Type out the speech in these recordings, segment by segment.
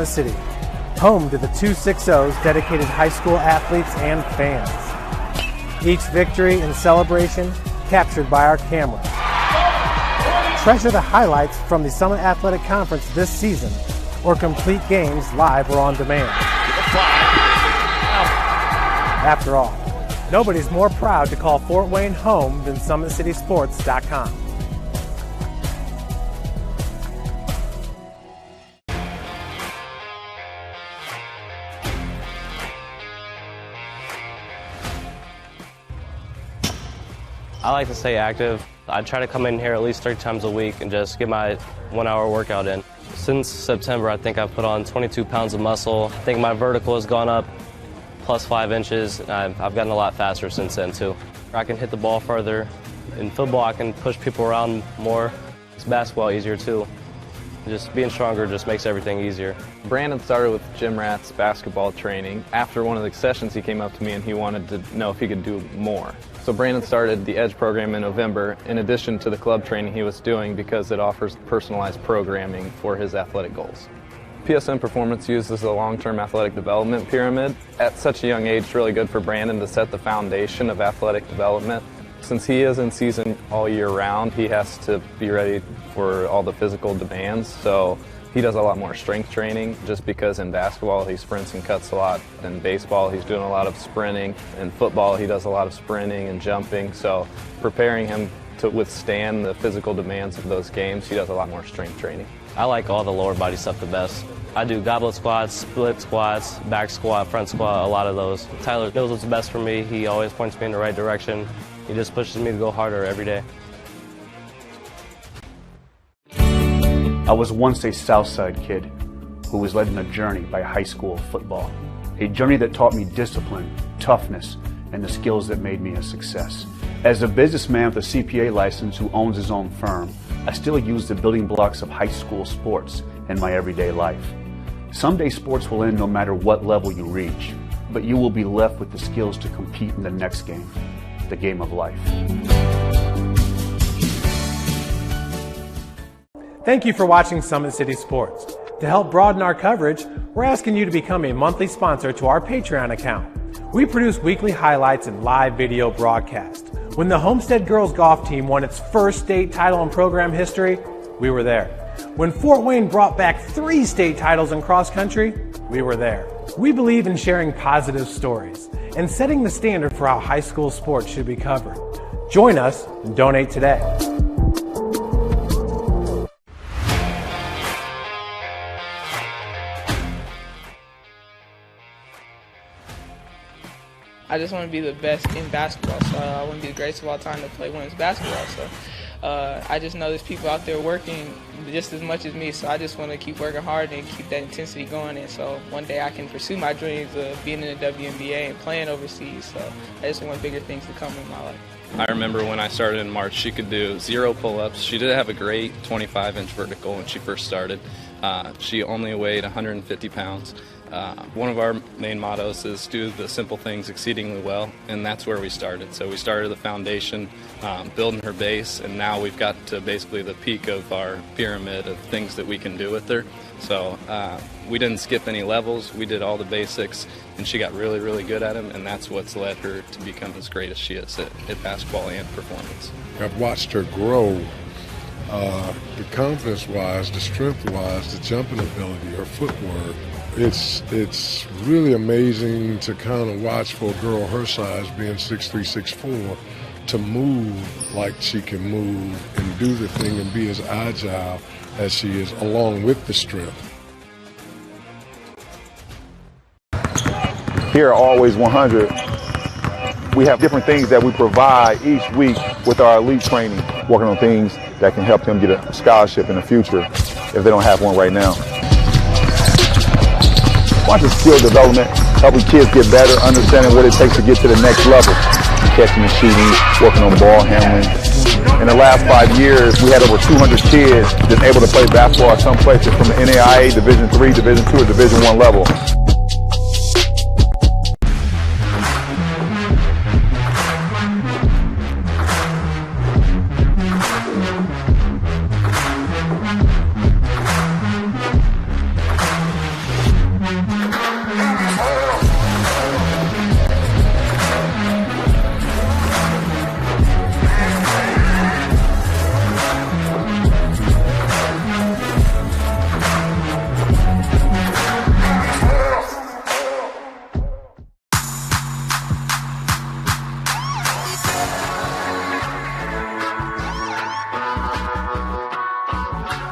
City, home to the 260's dedicated high school athletes and fans. Each victory and celebration captured by our cameras. Treasure the highlights from the Summit Athletic Conference this season, or complete games live or on demand. After all, nobody's more proud to call Fort Wayne home than SummitCitySports.com. I like to stay active. I try to come in here at least 3 times a week and just get my 1-hour workout in. Since September, I think I've put on 22 pounds of muscle. I think my vertical has gone up plus 5 inches. I've gotten a lot faster since then too. I can hit the ball further. In football, I can push people around more. It's basketball easier too. Just being stronger just makes everything easier. Brandon started with gym rats basketball training. After one of the sessions, he came up to me and he wanted to know if he could do more. So Brandon started the EDGE program in November, in addition to the club training he was doing, because it offers personalized programming for his athletic goals. PSN Performance uses a long-term athletic development pyramid. At such a young age, it's really good for Brandon to set the foundation of athletic development. Since he is in season all year round, he has to be ready for all the physical demands. So he does a lot more strength training, just because in basketball he sprints and cuts a lot. In baseball he's doing a lot of sprinting. In football he does a lot of sprinting and jumping. So preparing him to withstand the physical demands of those games, he does a lot more strength training. I like all the lower body stuff the best. I do goblet squats, split squats, back squat, front squat, a lot of those. Tyler knows what's best for me. He always points me in the right direction. He just pushes me to go harder every day. I was once a Southside kid who was led on a journey by high school football. A journey that taught me discipline, toughness, and the skills that made me a success. As a businessman with a CPA license who owns his own firm, I still use the building blocks of high school sports in my everyday life. Someday sports will end no matter what level you reach, but you will be left with the skills to compete in the next game, the game of life. Thank you for watching Summit City Sports. To help broaden our coverage, we're asking you to become a monthly sponsor to our Patreon account. We produce weekly highlights and live video broadcasts. When the Homestead girls golf team won its first state title in program history, we were there. When Fort Wayne brought back 3 state titles in cross country, we were there. We believe in sharing positive stories and setting the standard for how high school sports should be covered. Join us and donate today. I just want to be the best in basketball, so I want to be the greatest of all time to play women's basketball. So I just know there's people out there working just as much as me, so I just want to keep working hard and keep that intensity going. And so one day I can pursue my dreams of being in the WNBA and playing overseas. So I just want bigger things to come in my life. I remember when I started in March, she could do 0 pull-ups. She did have a great 25-inch vertical when she first started. She only weighed 150 pounds. One of our main mottos is do the simple things exceedingly well, and that's where we started. So we started the foundation, building her base, and now we've got to basically the peak of our pyramid of things that we can do with her. So we didn't skip any levels. We did all the basics, and she got really, really good at them, and that's what's led her to become as great as she is at basketball and performance. I've watched her grow, the confidence-wise, the strength-wise, the jumping ability, her footwork. It's really amazing to kind of watch for a girl her size, being 6'3", 6'4", to move like she can move and do the thing and be as agile as she is, along with the strength. Here at Always 100, we have different things that we provide each week with our elite training, working on things that can help them get a scholarship in the future if they don't have one right now. Watching skill development, helping kids get better, understanding what it takes to get to the next level. Catching and shooting, working on ball handling. In the last 5 years, we had over 200 kids that's able to play basketball at some places from the NAIA, Division III, Division II, or Division I level.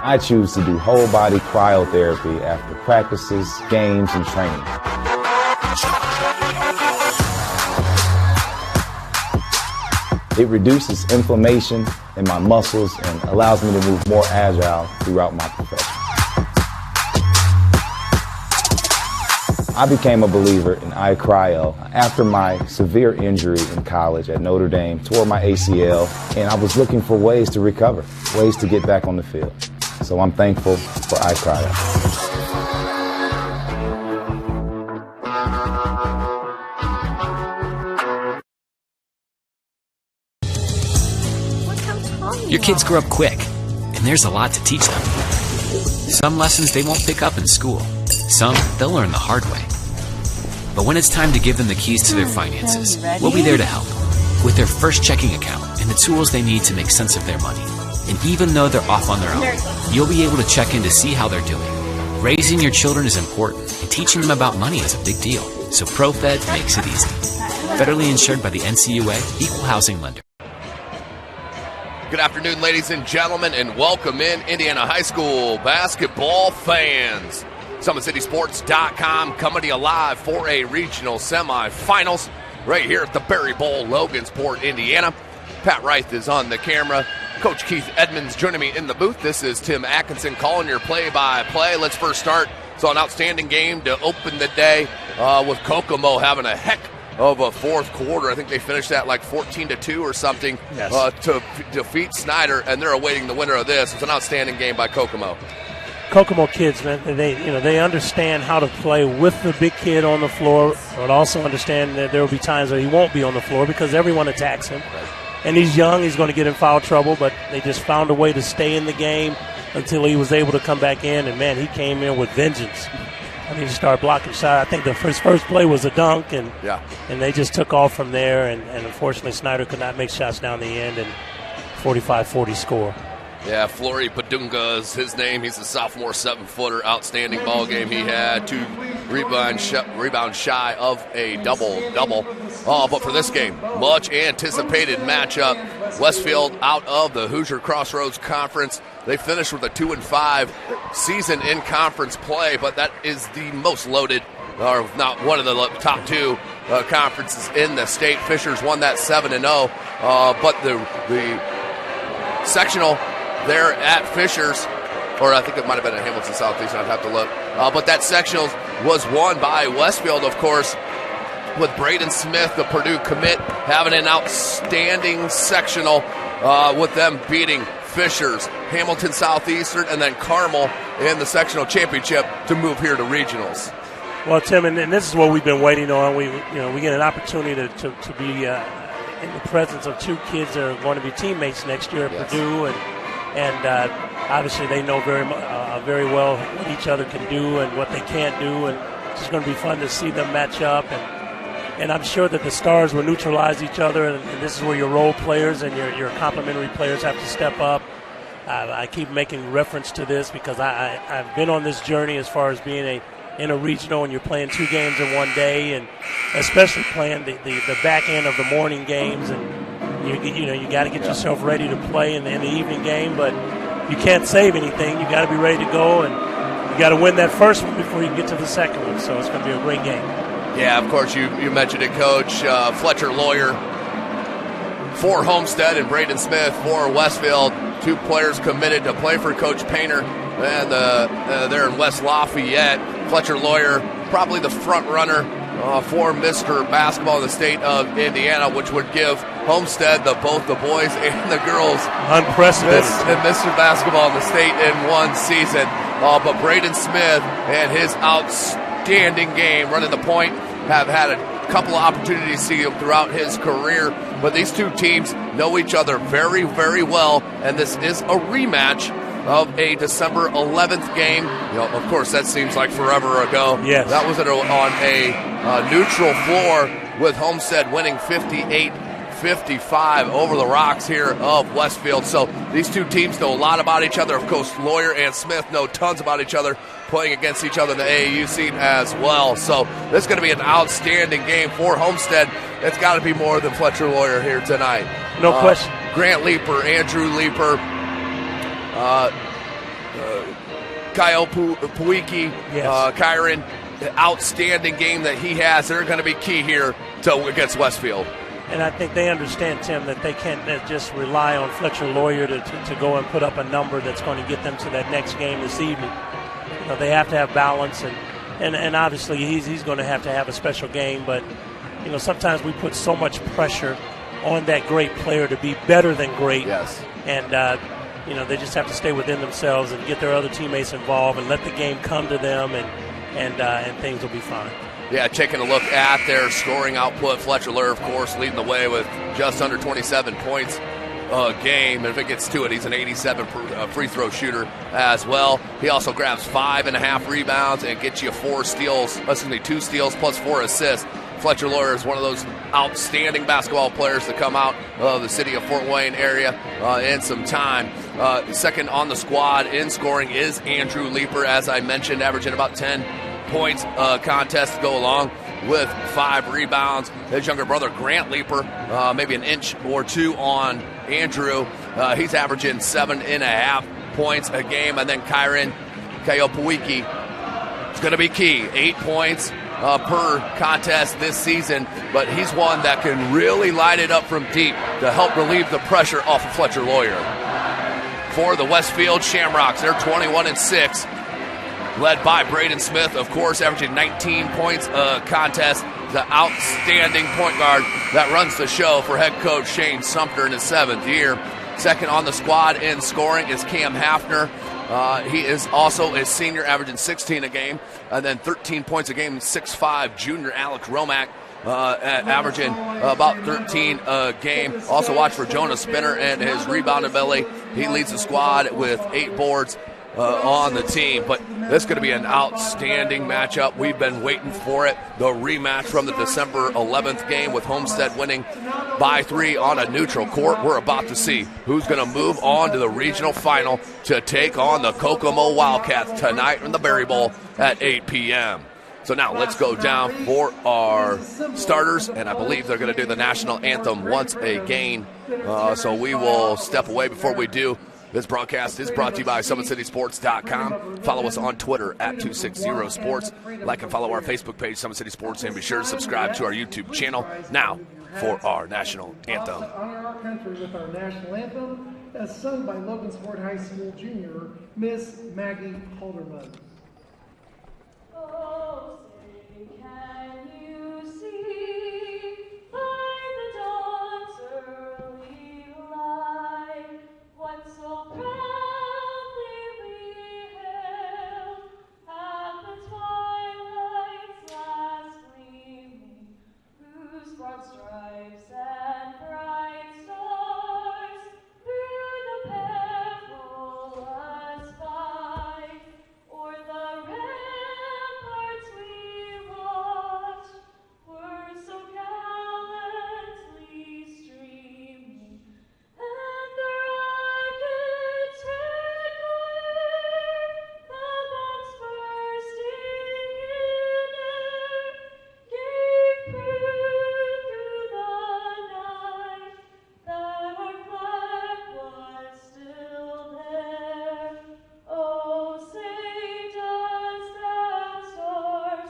I choose to do whole body cryotherapy after practices, games, and training. It reduces inflammation in my muscles and allows me to move more agile throughout my profession. I became a believer in iCryo after my severe injury in college at Notre Dame, tore my ACL, and I was looking for ways to recover, ways to get back on the field. So I'm thankful for iCryo. Your kids grow up quick, and there's a lot to teach them. Some lessons they won't pick up in school. Some they'll learn the hard way. But when it's time to give them the keys to their finances, we'll be there to help with their first checking account and the tools they need to make sense of their money. And even though they're off on their own, you'll be able to check in to see how they're doing. Raising your children is important, and teaching them about money is a big deal. So ProFed makes it easy. Federally insured by the NCUA, Equal Housing Lender. Good afternoon, ladies and gentlemen, and welcome in Indiana High School basketball fans. SummitCitySports.com coming to you live for a regional semifinals right here at the Berry Bowl, Logansport, Indiana. Pat Reith is on the camera. Coach Keith Edmonds joining me in the booth. This is Tim Atkinson calling your play-by-play. Let's first start. So an outstanding game to open the day with Kokomo having a heck of a fourth quarter. I think they finished that like 14-2 or something to defeat Snyder, and they're awaiting the winner of this. It's an outstanding game by Kokomo. Kokomo kids, man, they understand how to play with the big kid on the floor, but also understand that there will be times where he won't be on the floor because everyone attacks him. Right. And he's young, he's going to get in foul trouble, but they just found a way to stay in the game until he was able to come back in, and, man, he came in with vengeance. I mean, he started blocking shots. I think the first play was a dunk, and they just took off from there, and unfortunately Snyder could not make shots down the end, and 45-40 score. Yeah, Flory Padunga is his name. He's a sophomore 7-footer. Outstanding ball game he had. 2 rebounds shy of a double-double. But for this game, much anticipated matchup. Westfield out of the Hoosier Crossroads Conference. They finished with a 2-5 season in conference play, but that is the most loaded, or not one of the top 2 conferences in the state. Fishers won that 7-0, but the sectional there at Fishers, or I think it might have been at Hamilton Southeastern, I'd have to look. But that sectional was won by Westfield, of course, with Braden Smith, the Purdue commit, having an outstanding sectional with them beating Fishers, Hamilton Southeastern, and then Carmel in the sectional championship to move here to regionals. Well, Tim, and this is what we've been waiting on. We get an opportunity to be in the presence of 2 kids that are going to be teammates next year at Purdue, and obviously they know very well what each other can do and what they can't do, and it's just going to be fun to see them match up. And I'm sure that the stars will neutralize each other, and this is where your role players and your complementary players have to step up. I keep making reference to this because I've been on this journey as far as being in a regional, and you're playing 2 games in one day, and especially playing the back end of the morning games, and you got to get yourself ready to play in the evening game, but you can't save anything. You got to be ready to go, and you got to win that first one before you can get to the second one. So it's going to be a great game. Yeah, of course, you mentioned it, Coach. Fletcher Lawyer for Homestead and Braden Smith for Westfield. 2 players committed to play for Coach Painter, and they're in West Lafayette. Fletcher Lawyer, probably the front runner for Mr. Basketball in the state of Indiana, which would give Homestead both the boys and the girls unprecedented Mr. Basketball in the state in one season. But Braden Smith and his outstanding game running the point have had a couple of opportunities to see him throughout his career. But these 2 teams know each other very, very well, and this is a rematch of a December 11th game. Of course, that seems like forever ago. Yes. That was on a neutral floor with Homestead winning 58-55 over the Rocks here of Westfield. So these 2 teams know a lot about each other. Of course, Lawyer and Smith know tons about each other, playing against each other in the AAU scene as well. So this is going to be an outstanding game for Homestead. It's got to be more than Fletcher Lawyer here tonight. No question. Grant Leeper, Andrew Leeper, Kyle Puiki, Yes. Kyron, the outstanding game that he has. They're going to be key here against Westfield. And I think they understand, Tim, that they can't just rely on Fletcher Lawyer to go and put up a number that's going to get them to that next game this evening. You know, they have to have balance, and obviously he's going to have a special game. But, you know, sometimes we put so much pressure on that great player to be better than great. Yes. And, you know, they just have to stay within themselves and get their other teammates involved and let the game come to them, and things will be fine. Yeah, taking a look at their scoring output, Fletcher Lawyer, of course, leading the way with just under 27 points a game. And if it gets to it, he's an 87 free throw shooter as well. He also grabs 5.5 rebounds and gets you 2 steals plus 4 assists. Fletcher Lawyer is one of those outstanding basketball players to come out of the city of Fort Wayne area in some time. Second on the squad in scoring is Andrew Leeper, as I mentioned, averaging about 10 points contest to go along with 5 rebounds. His younger brother, Grant Leeper, maybe an inch or 2 on Andrew. He's averaging 7.5 points a game. And then Kyron Kayopawiki is going to be key. 8 points per contest this season, but he's one that can really light it up from deep to help relieve the pressure off of Fletcher Lawyer. For the Westfield Shamrocks, they're 21-6. Led by Braden Smith, of course, averaging 19 points a contest. The outstanding point guard that runs the show for head coach Shane Sumter in his 7th year. Second on the squad in scoring is Cam Hafner. He is also a senior, averaging 16 a game. And then 13 points a game, 6'5", junior Alex Romack, averaging about 13 a game. Also watch for Jonah Spinner and his rebound ability. He leads the squad with 8 boards on the team. But this is going to be an outstanding matchup. We've been waiting for it. The rematch from the December 11th game with Homestead winning by 3 on a neutral court. We're about to see who's going to move on to the regional final to take on the Kokomo Wildcats tonight in the Berry Bowl at 8 p.m. So now let's go down for our starters, and I believe they're going to do the national anthem once again. So we will step away. Before we do, this broadcast is brought to you by SummitCitySports.com. Follow us on Twitter at 260sports. Like and follow our Facebook page, Summit City Sports, and be sure to subscribe to our YouTube channel. Now for our national anthem. Honor our country with our national anthem, as sung by Logansport High School junior, Miss Maggie Halderman. Oh, say, can you see by the dawn's early light what so proudly we hailed at the twilight's last gleaming, whose broad stripes and bright stars through the perilous fight o'er the ramparts we watched were so gallantly streaming, and the rockets red glare, the bombs bursting in air, gave proof through the night that our flag was still there. Oh, say does that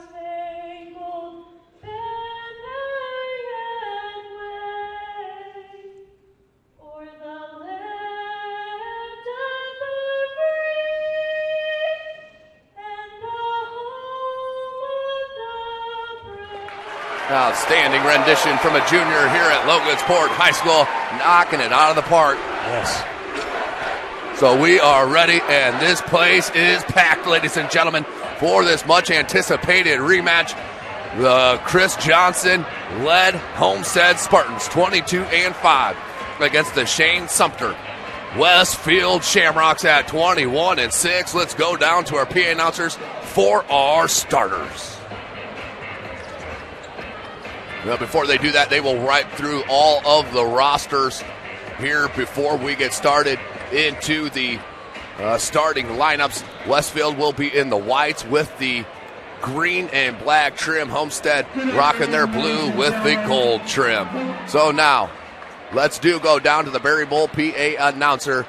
star-spangled banner yet wave o'er the land of the free and the home of the brave? Outstanding rendition from a junior here at Logansport High School, knocking it out of the park. Yes. So we are ready, and this place is packed, ladies and gentlemen, for this much-anticipated rematch. The Chris Johnson-led Homestead Spartans, 22-5, against the Shane Sumter Westfield Shamrocks at 21-6. Let's go down to our PA announcers for our starters. Now, before they do that, they will write through all of the rosters here before we get started into the starting lineups. Westfield will be in the whites with the green and black trim. Homestead rocking their blue with the gold trim. So now, let's go down to the Berry Bowl PA announcer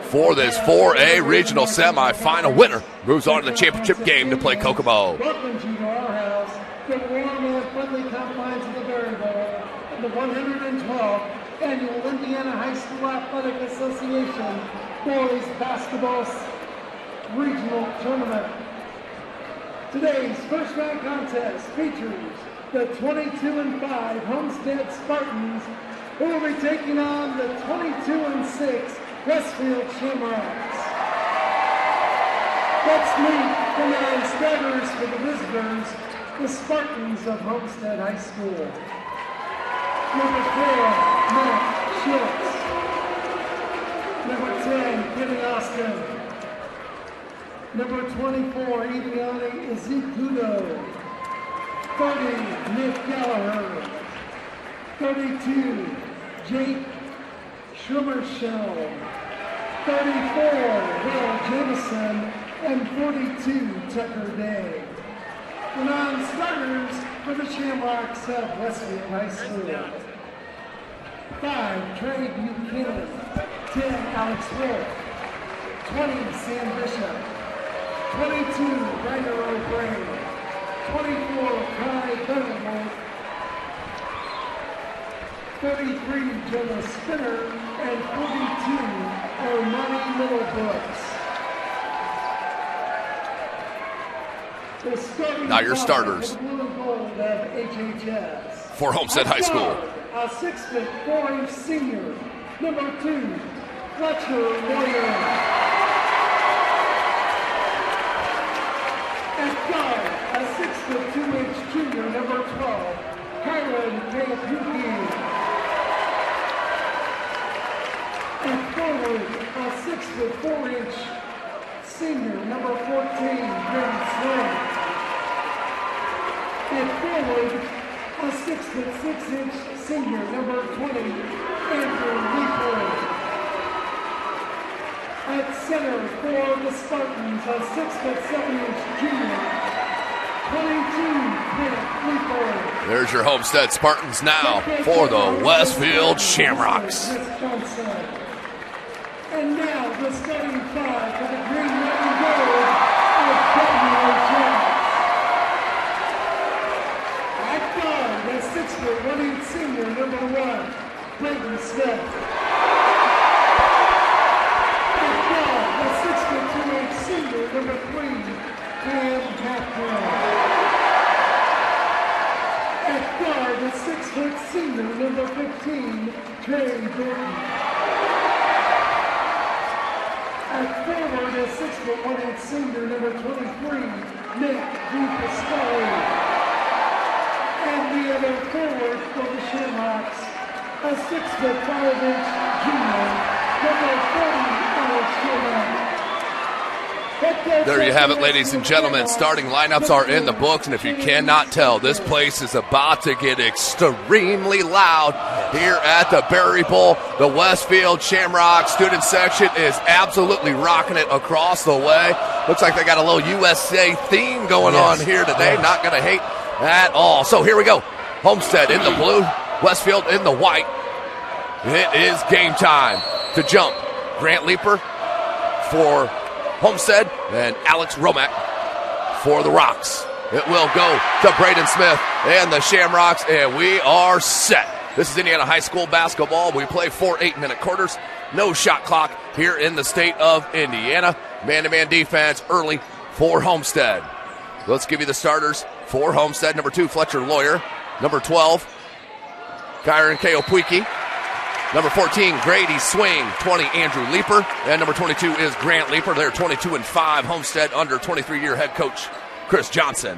for this 4A regional semifinal. Winner moves on to the championship game to play Kokomo. Welcome to our house, the warm and friendly confines of the Berry Bowl, and the 112th Annual Indiana High School Athletic Association Boys Basketball Regional Tournament. Today's first round contest features the 22-5 Homestead Spartans, who will be taking on the 22-6 Westfield Shamrocks. Let's meet the 9 starters for the visitors, the Spartans of Homestead High School. Number 4, Matt Schultz. Number 10, Kenny Austin. Number 24, Ediani Ezekudo. 30, Nick Gallagher. 32, Jake Schummershell. 34, Will Jameson. And 42, Tucker Day. The non-starters for the Shamrocks of Westfield High School. 5, Trey Buchanan. 10, Alex Wolf. 20, Sam Bishop. 22, Ryder O'Brien. 24, Kai Bennewold. 33, Jonah Spinner. And 42, Armani Middlebrooks. Now your starters for Homestead High School. A 6'4" senior, number 2, Fletcher Lawyer. At guard, a 6'2" junior, number 12, Kylan Kayapuki. At forward, a 6'4" senior, number 14, Graham Swain. At forward, a 6'6" senior, number 20, Andrew Leeper. At center for the Spartans, a 6'7" junior, 22, Grant Leeper. There's your Homestead Spartans now for the Westfield Shamrocks. And now the starting 5 for the green, red, and gold of WHS. At guard, the 6'1" senior, number 1, Brayden Smith. At guard, the 6'2" senior, number 3, Cam Hackman. At guard, the 6' senior, number 15, Trey Dorton. At forward, a 6'1" senior, number 23, Nick DiPasquale. And the other forward for the Shamrocks, a 6'5" junior, number 40, Alex Sherman. There you have it, ladies and gentlemen. Starting lineups are in the books, and if you cannot tell, this place is about to get extremely loud here at the Berry Bowl. The Westfield Shamrock student section is absolutely rocking it across the way. Looks like they got a little USA theme going on here today. Not going to hate at all. So here we go. Homestead in the blue, Westfield in the white. It is game time to jump. Grant Leeper for Homestead and Alex Romack for the Rocks. It will go to Brayden Smith and the Shamrocks, and we are set. This is Indiana High School basketball. We play 4 8-minute quarters. No shot clock here in the state of Indiana. Man-to-man defense early for Homestead. Let's give you the starters for Homestead. Number 2, Fletcher Lawyer. Number 12, Kyron Kayopuiki. Number 14, Grady Swing. 20, Andrew Leeper. And number 22 is Grant Leeper. They're 22-5. Homestead under 23-year head coach Chris Johnson.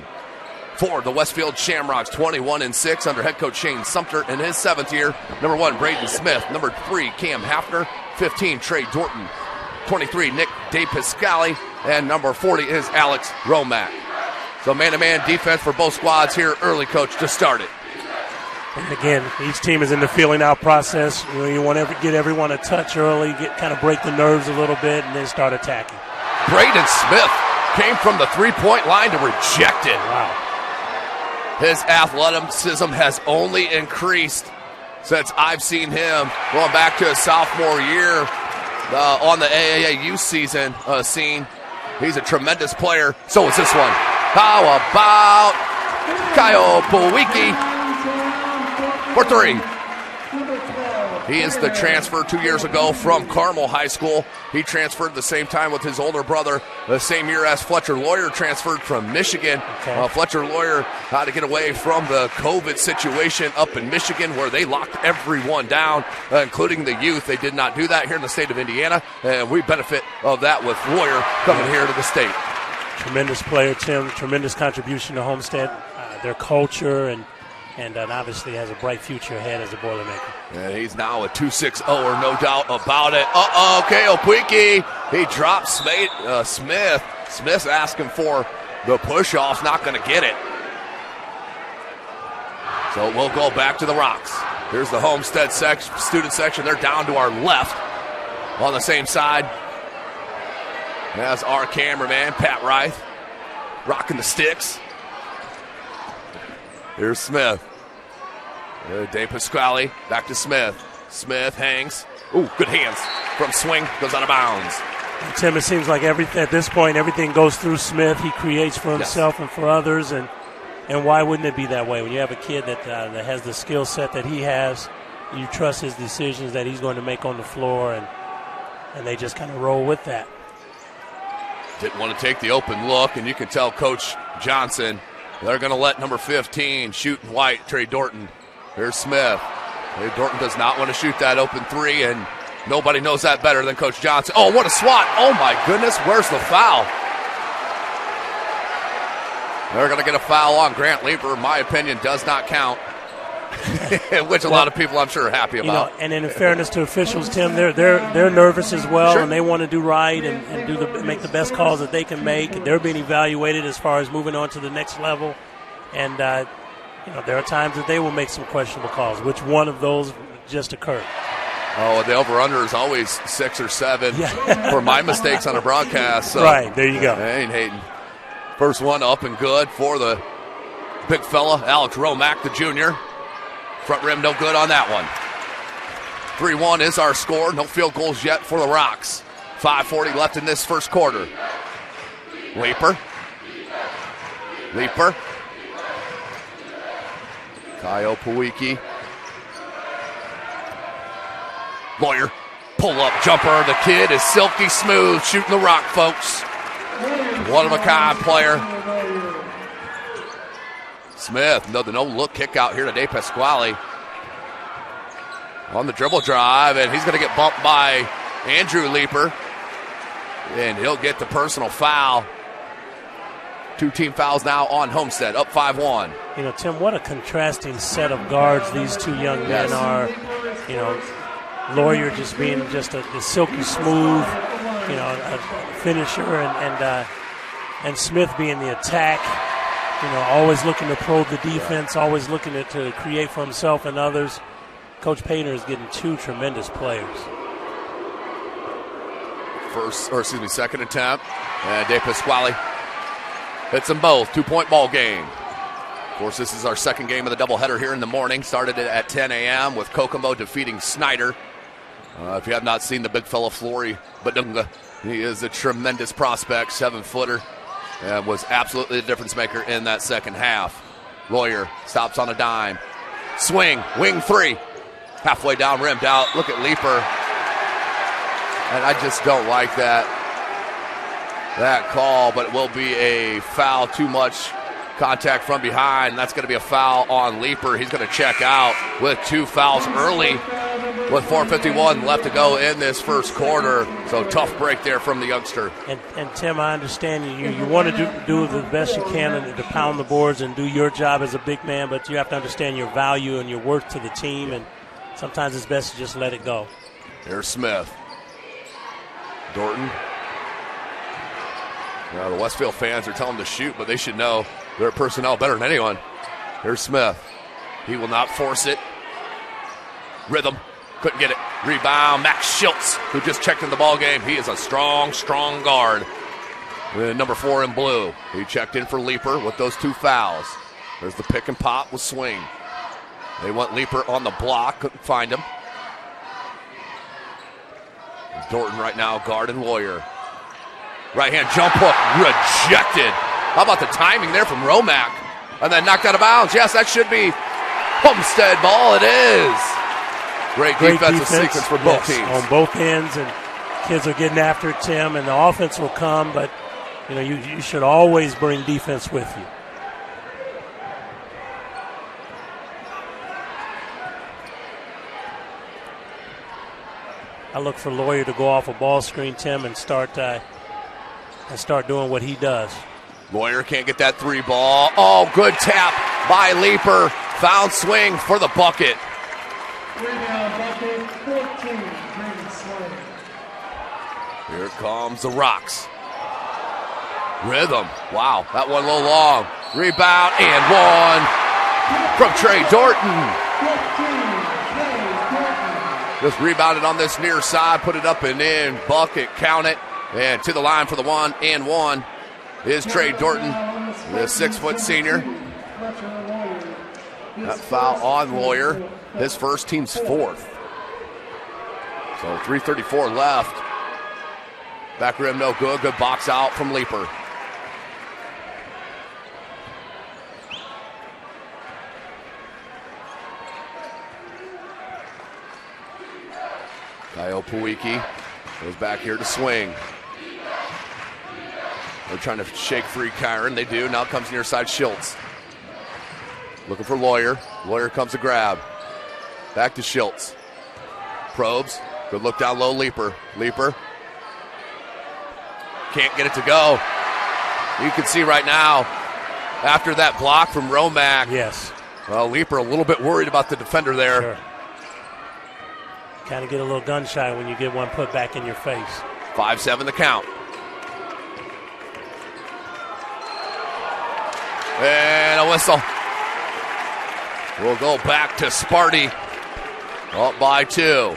For the Westfield Shamrocks, 21-6 under head coach Shane Sumter in his 7th year. Number 1, Brayden Smith. Number 3, Cam Hafner. 15, Trey Dorton. 23, Nick DePascali. And number 40 is Alex Romack. So man-to-man defense for both squads here early, coach, to start it. And again, each team is in the feeling out process. You want to get everyone a touch early, kind of break the nerves a little bit, and then start attacking. Brayden Smith came from the three-point line to reject it. Wow. His athleticism has only increased since I've seen him going back to his sophomore year. on the AAU season scene. He's a tremendous player. So is this one. How about Kyle Powicki for 3? He is the transfer 2 years ago from Carmel High School. He transferred the same time with his older brother, the same year as Fletcher Lawyer transferred from Michigan. Okay. Fletcher Lawyer had to get away from the COVID situation up in Michigan where they locked everyone down, including the youth. They did not do that here in the state of Indiana, and we benefit of that with Lawyer coming here to the state. Tremendous player, Tim. Tremendous contribution to Homestead, their culture, and obviously has a bright future ahead as a Boilermaker. And he's now a 2-6-0er, no doubt about it. Kale Puiki. He drops Smith. Smith's asking for the push-off, not going to get it. So we'll go back to the Rocks. Here's the Homestead student section. They're down to our left on the same side. As our cameraman, Pat Reith, rocking the sticks. Here's Smith. Dave Pasquale back to Smith. Smith hangs. Ooh, good hands from swing. Goes out of bounds. And Tim, it seems like at this point, everything goes through Smith. He creates for himself and for others. And why wouldn't it be that way? When you have a kid that has the skill set that he has, you trust his decisions that he's going to make on the floor, and they just kind of roll with that. Didn't want to take the open look, and you can tell Coach Johnson, they're going to let number 15 shoot in white, Trey Dorton. Here's Smith. Trey Dorton does not want to shoot that open 3, and nobody knows that better than Coach Johnson. Oh, what a swat. Oh, my goodness. Where's the foul? They're going to get a foul on Grant Leeper. My opinion does not count, which a lot of people, I'm sure, are happy about. And in fairness to officials, Tim, they're nervous as well, Sure. and they want to do right and make the best calls that they can make. They're being evaluated as far as moving on to the next level, and there are times that they will make some questionable calls. Which one of those just occurred? Oh, the over-under is always 6 or 7 for my mistakes on a broadcast. So right, there you go. I ain't hating. First one up and good for the big fella, Alex Romack, the junior. Front rim no good on that one. 3-1 is our score. No field goals yet for the Rocks. 5:40 left in this first quarter. Leeper. Kyle Powicki. Lawyer. Pull-up jumper. The kid is silky smooth shooting the rock, folks. One-of-a-kind player. Smith, the no-look kick out here to Dave Pasquale. On the dribble drive, and he's going to get bumped by Andrew Leeper. And he'll get the personal foul. 2 team fouls now on Homestead, up 5-1. Tim, what a contrasting set of guards these two young men are. Lawyer just being just a silky smooth, a finisher, and Smith being the attack. Always looking to probe the defense, always looking to create for himself and others. Coach Painter is getting 2 tremendous players. Second attempt, and Dave Pasquale hits them both. 2-point ball game. Of course, this is our second game of the doubleheader here in the morning. Started it at 10 a.m. with Kokomo defeating Snyder. If you have not seen the big fella Flory Badunga, he is a tremendous prospect, 7-footer, and was absolutely the difference maker in that second half. Lawyer stops on a dime. Swing, wing 3. Halfway down, rimmed out. Look at Leeper. And I just don't like that call, but it will be a foul. Too much contact from behind. That's going to be a foul on Leeper. He's going to check out with 2 fouls early with 4:51 left to go in this first quarter. So tough break there from the youngster. And Tim, I understand you want to do the best you can to pound the boards and do your job as a big man, but you have to understand your value and your worth to the team, and sometimes it's best to just let it go. Here's Smith. Dorton. The Westfield fans are telling them to shoot, but they should know their personnel better than anyone. Here's Smith. He will not force it. Rhythm. Couldn't get it. Rebound. Max Schultz, who just checked in the ball game. He is a strong, strong guard. Number 4 in blue. He checked in for Leeper with those 2 fouls. There's the pick and pop with Swing. They want Leeper on the block. Couldn't find him. Dorton right now guarding Lawyer. Right hand jump hook rejected. How about the timing there from Romack? And then knocked out of bounds. Yes, that should be Homestead ball. It is. Great defensive sequence for both teams. On both ends, and kids are getting after it, Tim, and the offense will come, but you should always bring defense with you. I look for Lawyer to go off a ball screen, Tim, and start doing what he does. Lawyer can't get that 3 ball. Oh, good tap by Leaper. Found swing for the bucket. Rebound bucket, 14, Brandon Slade. Here comes the Rocks. Rhythm. Wow, that one a little long. Rebound and one from Trey Dorton. Just rebounded on this near side, put it up and in, bucket, count it, and to the line for the 1 and 1 is Trey Dorton, the 6-foot senior. That foul on Lawyer, his first, team's 4th. So 3:34 left. Back rim no good, good box out from Leaper. Kyle Puiki goes back here to swing. They're trying to shake free Kyron. They do. Now comes near side Schultz. Looking for Lawyer. Lawyer comes to grab. Back to Schultz. Probes. Good look down low. Leaper. Leaper. Can't get it to go. You can see right now, after that block from Romack. Yes. Well, Leaper a little bit worried about the defender there. Sure. Kind of get a little gun shy when you get one put back in your face. 5-7 the count. And a whistle. We'll go back to Sparty. Up by 2.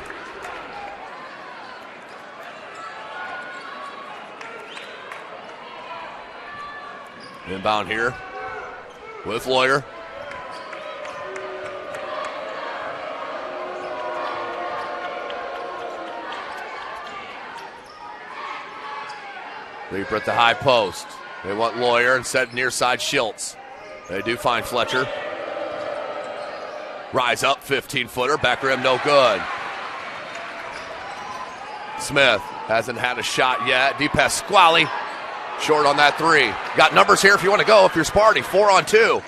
Inbound here with Lawyer. Leaper at the high post. They want Lawyer and set near side Schultz. They do find Fletcher. Rise up, 15-footer. Back rim, no good. Smith hasn't had a shot yet. Deep pass, Squally. Short on that 3. Got numbers here if you want to go. If you're Sparty, 4 on 2.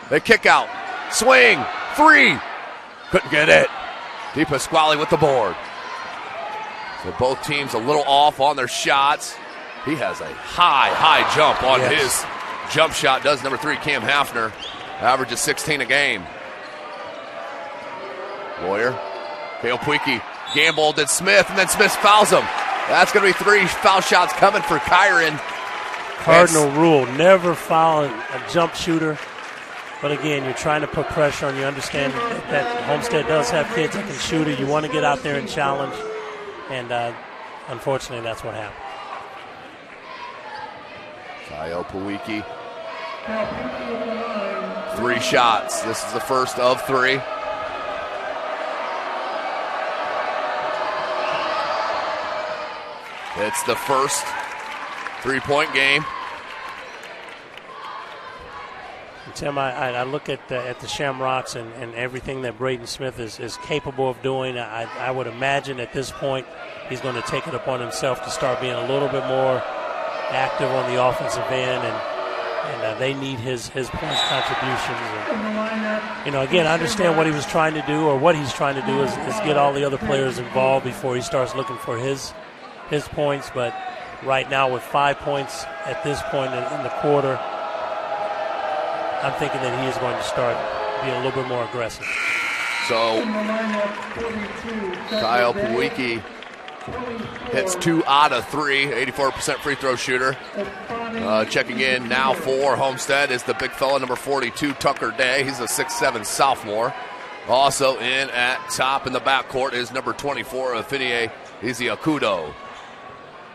They kick out. Swing. 3. Couldn't get it. Deep Pasquale with the board. So both teams a little off on their shots. He has a high jump on his jump shot. Does number 3, Cam Hafner. Averages 16 a game. Lawyer. Kale Puiki gambled at Smith, and then Smith fouls him. That's going to be 3 foul shots coming for Kyron. Cardinal rule, never foul a jump shooter. But again, you're trying to put pressure on. You understand that Homestead does have kids that can shoot it. You want to get out there and challenge. And unfortunately, that's what happened. Kyle Puiki. 3 shots. This is the first of 3. It's the first 3-point game. Tim, I look at the Shamrocks and everything that Braden Smith is capable of doing. I would imagine at this point he's going to take it upon himself to start being a little bit more active on the offensive end, and they need his points contributions. And, again, I understand what he was trying to do, or what he's trying to do is get all the other players involved before he starts looking for his points. But right now with 5 points at this point in the quarter, I'm thinking that he is going to start being a little bit more aggressive. So Kyle Puiki hits 2 out of 3, 84% free throw shooter. Checking in now for Homestead is the big fella, number 42, Tucker Day. He's a 6'7 sophomore. Also in at top in the backcourt is number 24, Affinie Iziakudo.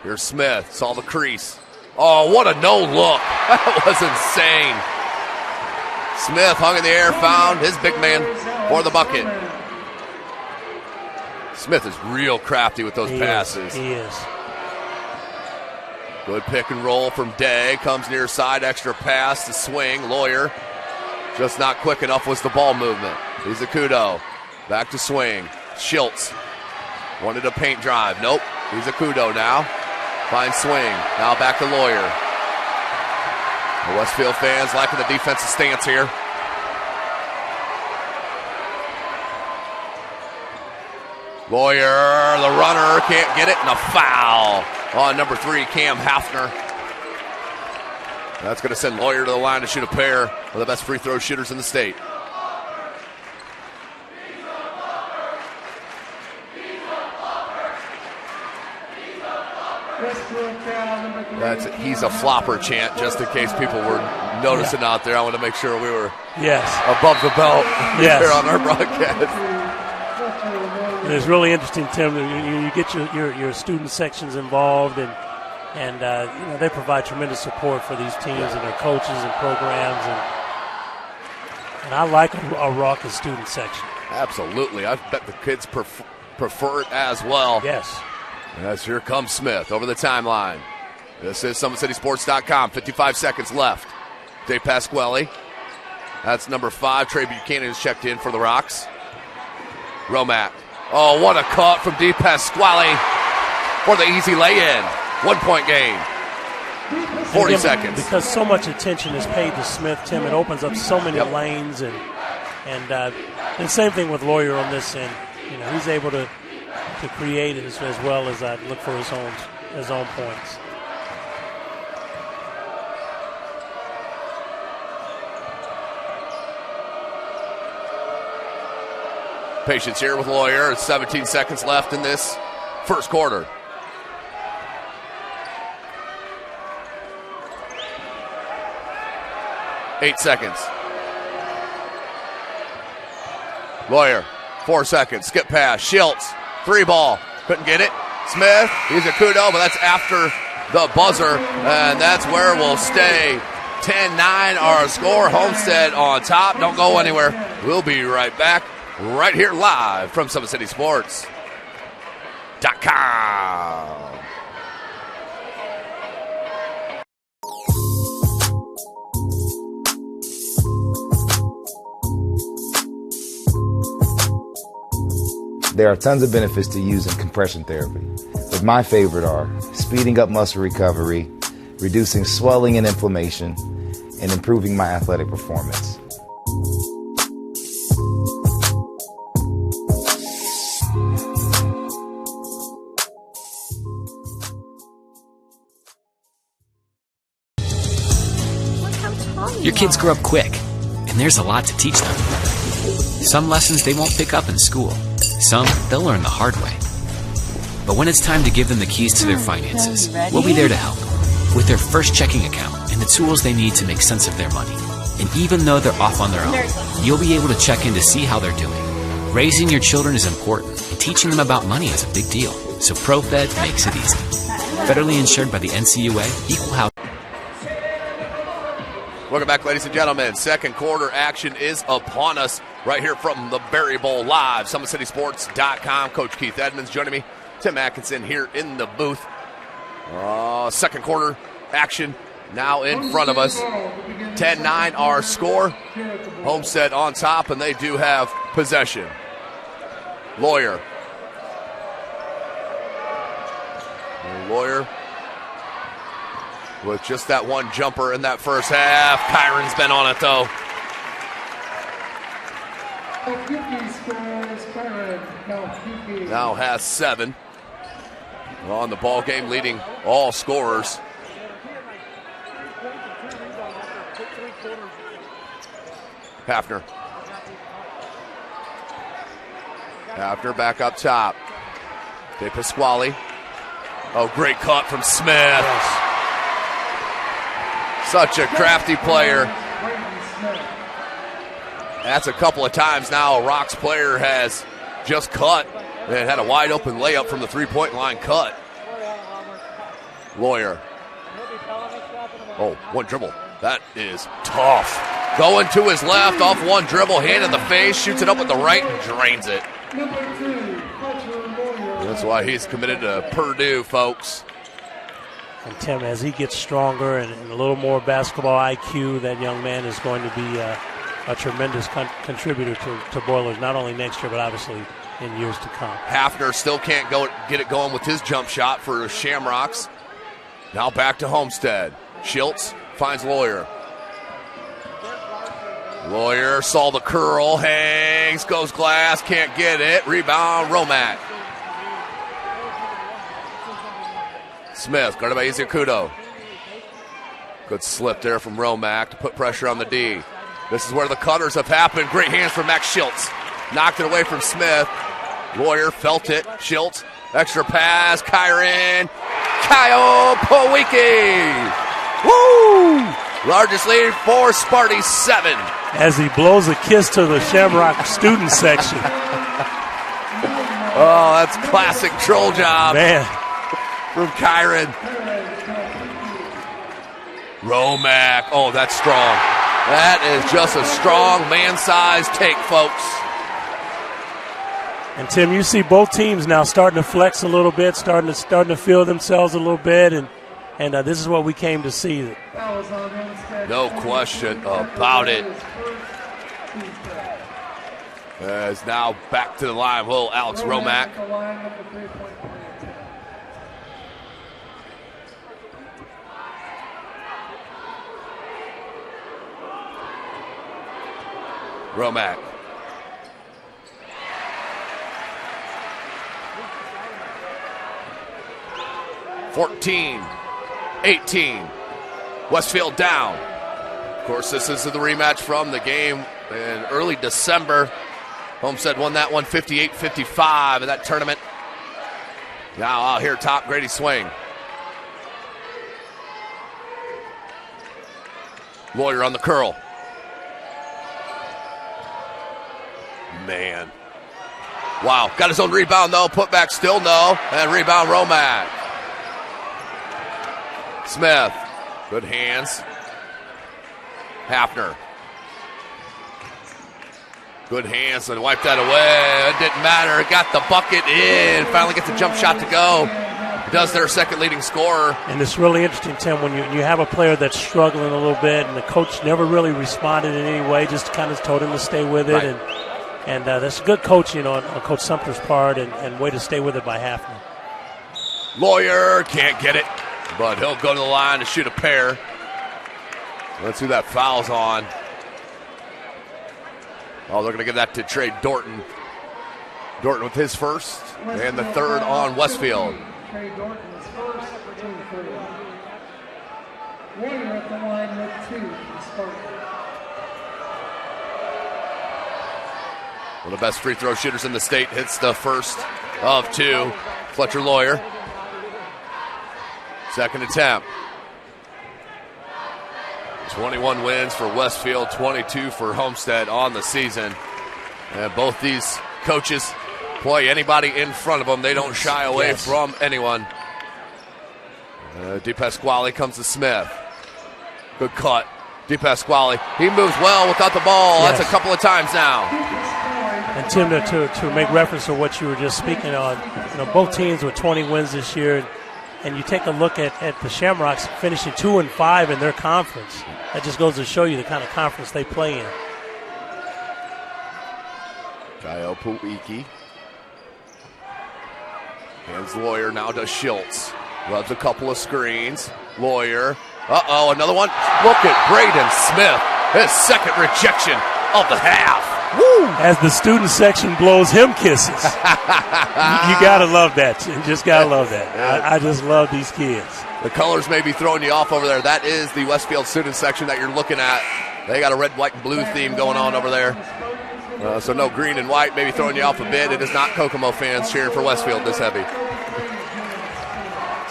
Here's Smith, saw the crease. Oh, what a no-look. That was insane. Smith hung in the air, found his big man for the bucket. Smith is real crafty with those passes. He is. Good pick and roll from Day. Comes near side, extra pass to swing. Lawyer just not quick enough was the ball movement. He's a Kudo. Back to swing. Schultz wanted a paint drive. Nope. He's a Kudo now. Fine swing. Now back to Lawyer. The Westfield fans liking the defensive stance here. Lawyer, the runner, can't get it, and a foul on number 3, Cam Hafner. That's going to send Lawyer to the line to shoot a pair of the best free throw shooters in the state. He's a flopper chant, just in case people were noticing out there. I want to make sure we were above the belt here on our broadcast. And it's really interesting, Tim. You get your student sections involved, and they provide tremendous support for these teams and their coaches and programs, and I like a raucous student section. Absolutely, I bet the kids prefer it as well. Yes. As here comes Smith over the timeline. This is SummitCitySports.com. 55 seconds left. Dave Pasquale. That's number 5. Trey Buchanan has checked in for the Rocks. Romack. Oh, what a cut from Dave Pasquale for the easy lay-in. 1-point game. 40 seconds. Because so much attention is paid to Smith, Tim, it opens up so many lanes, and same thing with Lawyer on this end. He's able to create it as well as look for his own points. Patience here with Lawyer. 17 seconds left in this first quarter. Eight seconds. Lawyer, 4 seconds. Skip pass. Schultz, 3 ball. Couldn't get it. Smith, he's a Kudo, but that's after the buzzer, and that's where we'll stay. 10-9 our score. Homestead on top. Don't go anywhere. We'll be right back. Right here live from SummitCitySports.com. There are tons of benefits to using compression therapy, but my favorite are speeding up muscle recovery, reducing swelling and inflammation, and improving my athletic performance. Your kids grow up quick, and there's a lot to teach them. Some lessons they won't pick up in school. Some they'll learn the hard way. But when it's time to give them the keys to their finances, we'll be there to help with their first checking account and the tools they need to make sense of their money. And even though they're off on their own, you'll be able to check in to see how they're doing. Raising your children is important, and teaching them about money is a big deal. So ProFed makes it easy. Federally insured by the NCUA, Equal Housing. Welcome back, ladies and gentlemen. Second quarter action is upon us right here from the Berry Bowl live. SummitCitySports.com. Coach Keith Edmonds joining me. Tim Atkinson here in the booth. Second quarter action now in front of us. 10-9 our score. Homestead on top, and they do have possession. Lawyer. With just that one jumper in that first half. Kyron's been on it, though. Now has 7. On the ball game, leading all scorers. Hafner back up top. De Pasquale. Oh, great cut from Smith. Yes. Such a crafty player. That's a couple of times now a Rocks player has just cut and had a wide open layup from the three-point line cut. Lawyer. Oh, one dribble. That is tough. Going to his left off one dribble, hand in the face, shoots it up with the right and drains it. Number 2, Fletcher Lawyer. That's why he's committed to Purdue, folks. And Tim, as he gets stronger and a little more basketball IQ, that young man is going to be a tremendous contributor to Boilers, not only next year, but obviously in years to come. Hafner still can't get it going with his jump shot for the Shamrocks. Now back to Homestead. Schiltz finds Lawyer. Lawyer saw the curl, hangs, goes glass, can't get it. Rebound, Romack. Smith, guarded by Iziakudo. Good slip there from Romack to put pressure on the D. This is where the cutters have happened. Great hands from Max Schiltz. Knocked it away from Smith. Lawyer felt it. Schiltz, extra pass. Kyron. Kyle Powicki. Woo! Largest lead for Sparty, 7. As he blows a kiss to the Shamrock student section. Oh, that's classic troll job. Man. From Kyron. Romack. Oh, that's strong. That is just a strong man-sized take, folks. And Tim, you see both teams now starting to flex a little bit, starting to feel themselves a little bit, and this is what we came to see. No question about it. As now back to the line. Whoa, Alex Romack. Romack. (14, 18). Westfield down. Of course, this is the rematch from the game in early December. Homestead won that one 58-55 in that tournament. Now out here top, Grady Swing. Lawyer on the curl. Man. Wow, got his own rebound though, put back still no, and rebound Romack. Smith, good hands. Hafner. Good hands and wiped that away. It didn't matter, got the bucket in, finally gets the jump shot to go. Does their second leading scorer. And it's really interesting, Tim, when you have a player that's struggling a little bit and the coach never really responded in any way, just kind of told him to stay with it. Right. And that's good coaching on Coach Sumter's part and way to stay with it by Hafner. Lawyer can't get it, but he'll go to the line to shoot a pair. Let's see who that foul's on. Oh, they're going to give that to Trey Dorton. Dorton with his first and the third on Westfield. Trey Dorton's first, 2-3. Warrior at the line with 2 for Spartan. One of the best free throw shooters in the state hits the first of 2. Fletcher Lawyer. Second attempt. 21 wins for Westfield, 22 for Homestead on the season. And both these coaches play anybody in front of them. They don't shy away from anyone. DePasquale comes to Smith. Good cut. DePasquale. He moves well without the ball. Yes. That's a couple of times now. And Tim, to make reference to what you were just speaking on, both teams with 20 wins this year, and you take a look at the Shamrocks finishing 2-5 in their conference. That just goes to show you the kind of conference they play in. Kyle Powicki. Hands Lawyer, now does Schiltz. Rubs a couple of screens. Lawyer. Uh-oh, another one. Look at Braden Smith. His second rejection of the half. Woo! As the student section blows him kisses. you got to love that. You just got to love that. I just love these kids. The colors may be throwing you off over there. That is the Westfield student section that you're looking at. They got a red, white, and blue theme going on over there. So no green and white, maybe throwing you off a bit. It is not Kokomo fans cheering for Westfield this heavy.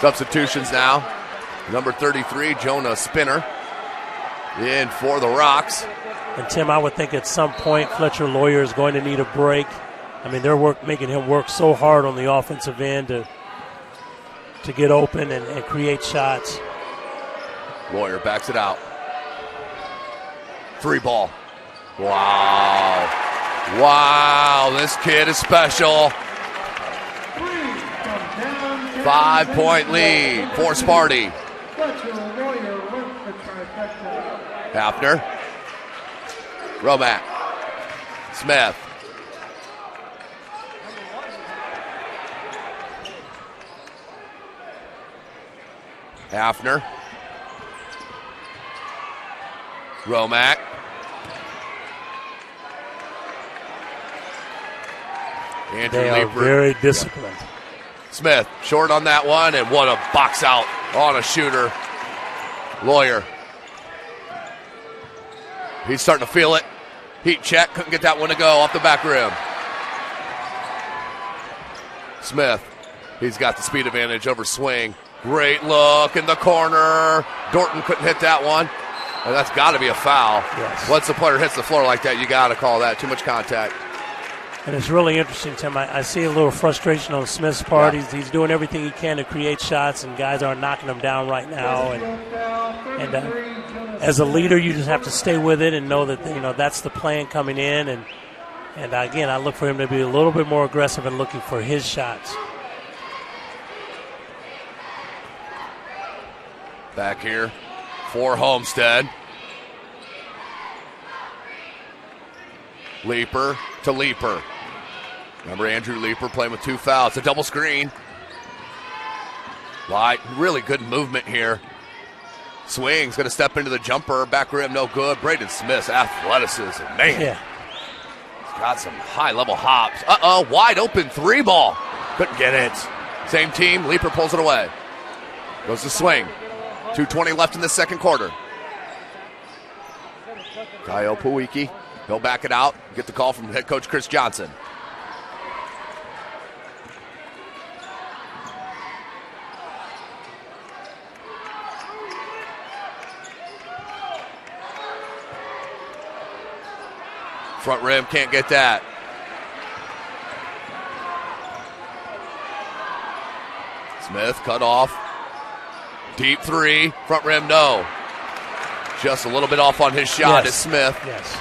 Substitutions now. Number 33, Jonah Spinner, in for the Rocks. And Tim, I would think at some point Fletcher Lawyer is going to need a break. I mean, they're making him work so hard on the offensive end to get open and create shots. Lawyer backs it out. Free ball. Wow. Wow, this kid is special. 5-point lead for Sparty. Hafner. Romack. Smith. Hafner. Romack. Andrew They are Leeper. very disciplined. Smith, short on that one, and what a box out on a shooter. Lawyer. He's starting to feel it. Heat check, couldn't get that one to go off the back rim. Smith, he's got the speed advantage over Swing. Great look in the corner. Dorton couldn't hit that one. And that's got to be a foul. Yes. Once the player hits the floor like that, you got to call that. Too much contact. And it's really interesting, Tim. I see a little frustration on Smith's part. Yeah. He's doing everything he can to create shots, and guys aren't knocking him down right now. And as a leader, you just have to stay with it and know that that's the plan coming in. And again, I look for him to be a little bit more aggressive and looking for his shots. Back here for Homestead. Leeper to Leeper. Remember Andrew Leeper playing with 2 fouls. A double screen. Light, really good movement here. Swing's going to step into the jumper. Back rim, no good. Braden Smith's athleticism. Man. Yeah. He's got some high-level hops. Wide open 3 ball. Couldn't get it. Same team. Leeper pulls it away. Goes to Swing. 2:20 left in the second quarter. Kyle Pawiki. He'll back it out. Get the call from head coach Chris Johnson. Front rim, can't get that. Smith cut off. Deep 3. Front rim, no. Just a little bit off on his shot is Smith. Yes.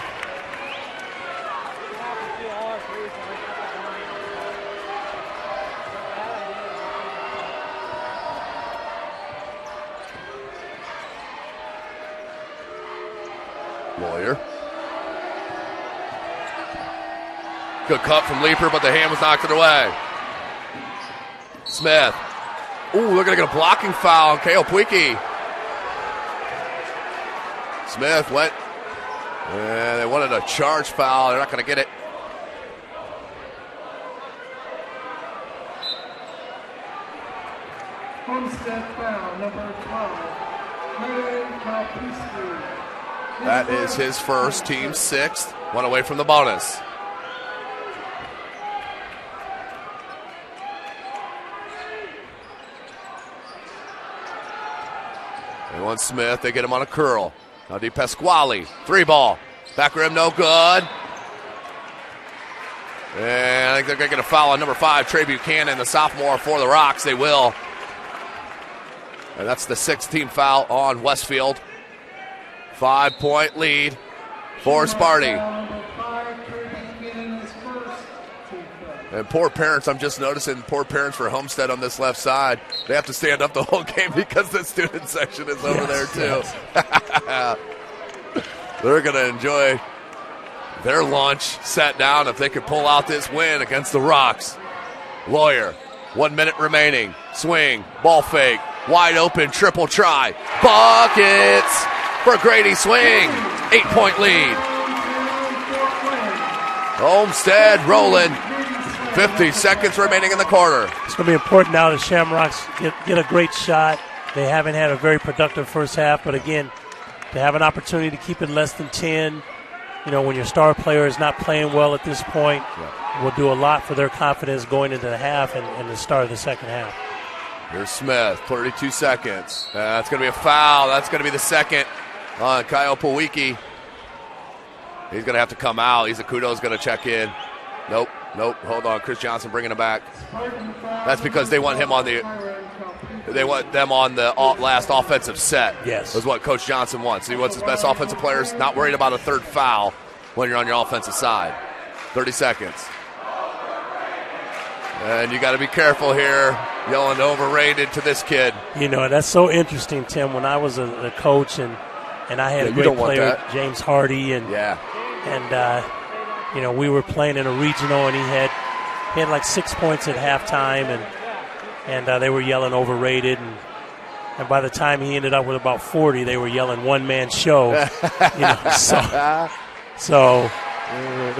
Lawyer. Good cut from Leeper, but the hand was knocked it away. Smith. Ooh, they're going to get a blocking foul on Kale Puiki. Smith went. And they wanted a charge foul. They're not going to get it. Homestead foul, number 12. Ryan Kalpusky. That is his first, team 6th. One away from the bonus. They want Smith. They get him on a curl. Now Di Pasquale. 3 ball. Back rim, no good. And I think they're going to get a foul on number 5, Trey Buchanan, the sophomore for the Rocks. They will. And that's the 6th team foul on Westfield. 5-point lead for Sparty. And poor parents, I'm just noticing poor parents for Homestead on this left side. They have to stand up the whole game because the student section is over there too. Yes. They're going to enjoy their lunch, sat down if they could pull out this win against the Rocks. Lawyer, 1 minute remaining. Swing, ball fake, wide open, triple try. Buckets for Grady Swing. 8-point lead. Homestead rolling. 50 seconds remaining in the quarter. It's going to be important now that Shamrocks get a great shot. They haven't had a very productive first half, but again, to have an opportunity to keep it less than 10, when your star player is not playing well at this point, will do a lot for their confidence going into the half and the start of the second half. Here's Smith, 32 seconds. That's going to be a foul. That's going to be the second on Kyle Pawiki. He's going to have to come out. Izakudo's going to check in. Nope. Hold on. Chris Johnson bringing him back. That's because they want him on the last offensive set. Yes. Is what Coach Johnson wants. He wants his best offensive players not worried about a third foul when you're on your offensive side. 30 seconds. And you got to be careful here, yelling overrated to this kid. You know, that's so interesting, Tim. When I was a coach and I had a great player, James Hardy, and you know, we were playing in a regional, and he had like 6 points at halftime, and they were yelling overrated, and by the time he ended up with about 40, they were yelling one-man show. You know, so you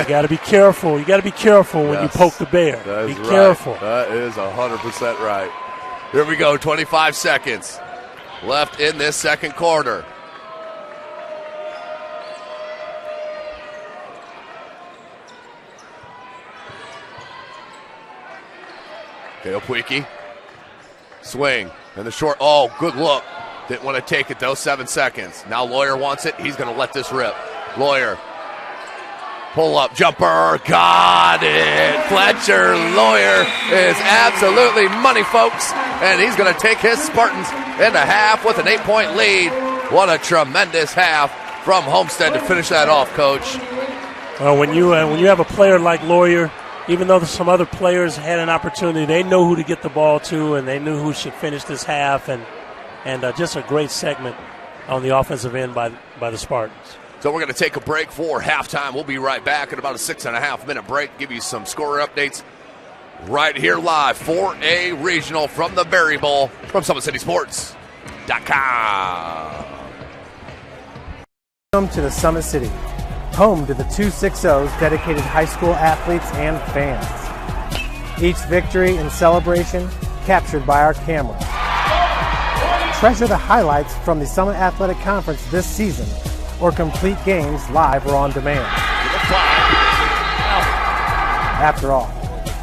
got to be careful. You got to be careful when you poke the bear. Be careful. That is 100% right. Here we go. 25 seconds left in this second quarter. Okay, Opwiki. Swing. And the short. Oh, good look. Didn't want to take it, though. 7 seconds. Now Lawyer wants it. He's going to let this rip. Lawyer. Pull up jumper. Got it. Fletcher Lawyer is absolutely money, folks. And he's going to take his Spartans into half with an 8-point lead. What a tremendous half from Homestead to finish that off, Coach. Well, when you have a player like Lawyer, even though some other players had an opportunity, they know who to get the ball to, and they knew who should finish this half, and just a great segment on the offensive end by the Spartans. So we're going to take a break for halftime. We'll be right back in about a 6.5-minute break, give you some score updates right here live for a regional from the Berry Bowl from SummitCitySports.com. Welcome to the Summit City, home to the 260's dedicated high school athletes and fans. Each victory and celebration captured by our camera. Treasure the highlights from the Summit Athletic Conference this season, or complete games live or on demand. After all,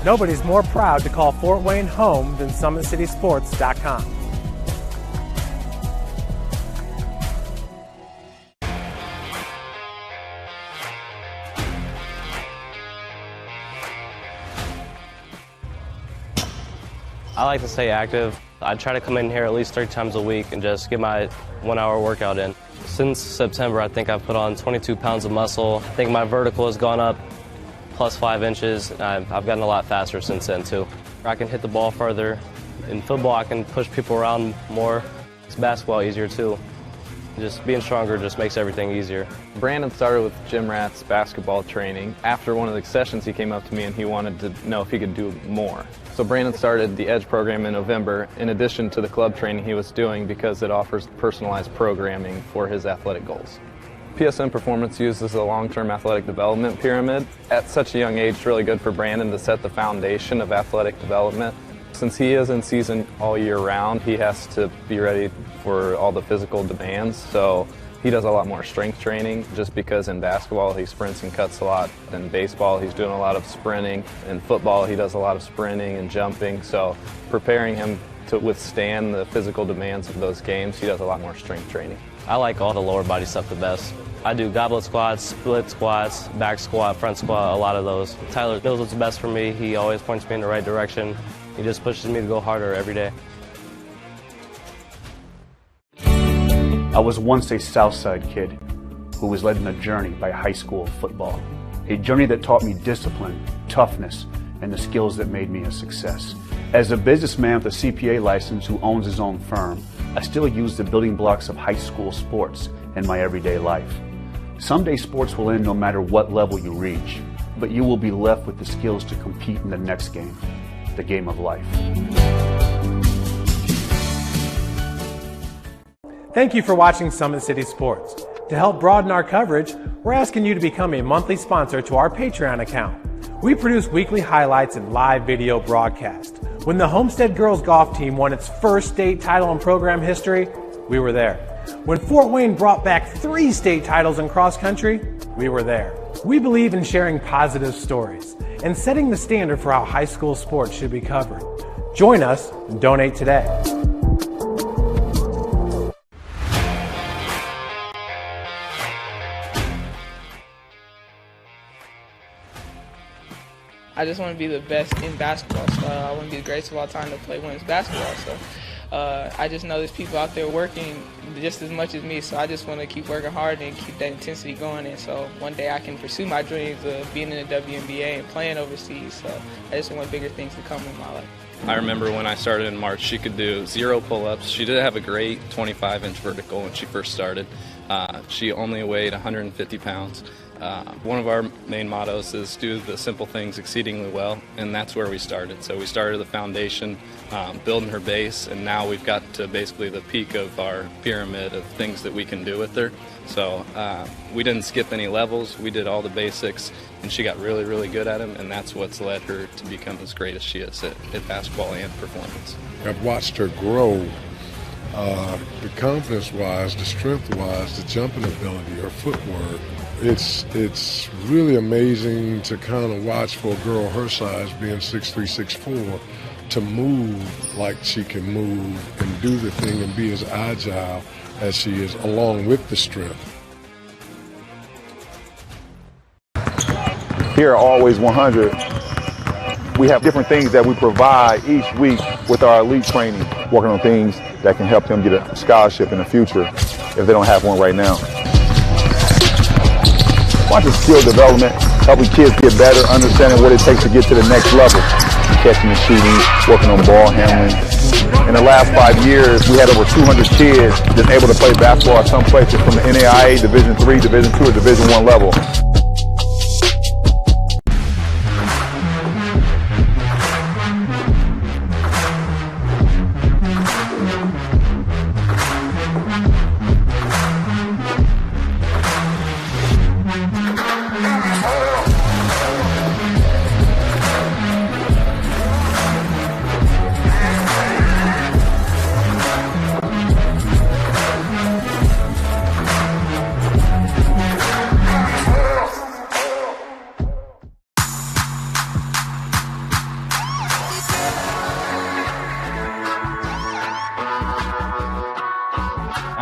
nobody's more proud to call Fort Wayne home than SummitCitySports.com. I like to stay active. I try to come in here at least 3 times a week and just get my 1-hour workout in. Since September, I think I've put on 22 pounds of muscle. I think my vertical has gone up plus 5 inches. I've gotten a lot faster since then, too. I can hit the ball further. In football, I can push people around more. It's basketball easier, too. Just being stronger just makes everything easier. Brandon started with Jim Rath's basketball training. After one of the sessions, he came up to me and he wanted to know if he could do more. So Brandon started the EDGE program in November, in addition to the club training he was doing, because it offers personalized programming for his athletic goals. PSN Performance uses a long-term athletic development pyramid. At such a young age, it's really good for Brandon to set the foundation of athletic development. Since he is in season all year round, he has to be ready for all the physical demands. So he does a lot more strength training, just because in basketball he sprints and cuts a lot. In baseball he's doing a lot of sprinting. In football he does a lot of sprinting and jumping. So preparing him to withstand the physical demands of those games, he does a lot more strength training. I like all the lower body stuff the best. I do goblet squats, split squats, back squat, front squat, a lot of those. Tyler knows what's best for me. He always points me in the right direction. He just pushes me to go harder every day. I was once a Southside kid who was led on a journey by high school football. A journey that taught me discipline, toughness, and the skills that made me a success. As a businessman with a CPA license who owns his own firm, I still use the building blocks of high school sports in my everyday life. Someday sports will end no matter what level you reach, but you will be left with the skills to compete in the next game, the game of life. Thank you for watching Summit City Sports. To help broaden our coverage, we're asking you to become a monthly sponsor to our Patreon account. We produce weekly highlights and live video broadcast. When the Homestead girls golf team won its first state title in program history, we were there. When Fort Wayne brought back 3 state titles in cross country, we were there. We believe in sharing positive stories and setting the standard for how high school sports should be covered. Join us and donate today. I just want to be the best in basketball. So I want to be the greatest of all time to play women's basketball. So I just know there's people out there working just as much as me, so I just want to keep working hard and keep that intensity going, and so one day I can pursue my dreams of being in the WNBA and playing overseas. So I just want bigger things to come in my life. I remember when I started in March, she could do 0 pull-ups. She did have a great 25-inch vertical when she first started. She only weighed 150 pounds. One of our main mottos is do the simple things exceedingly well, and that's where we started. So we started the foundation, building her base, and now we've got to basically the peak of our pyramid of things that we can do with her. So we didn't skip any levels. We did all the basics, and she got really, really good at them, and that's what's led her to become as great as she is at basketball and performance. I've watched her grow, the confidence-wise, the strength-wise, the jumping ability, her footwork. It's really amazing to kind of watch for a girl her size, being 6'3", 6'4", to move like she can move and do the thing and be as agile as she is, along with the strength. Here at Always 100, we have different things that we provide each week with our elite training, working on things that can help them get a scholarship in the future if they don't have one right now. Watching skill development, helping kids get better, understanding what it takes to get to the next level. Catching and shooting, working on ball handling. In the last 5 years, we had over 200 kids that's able to play basketball at some places from the NAIA, Division III, Division II, or Division I level.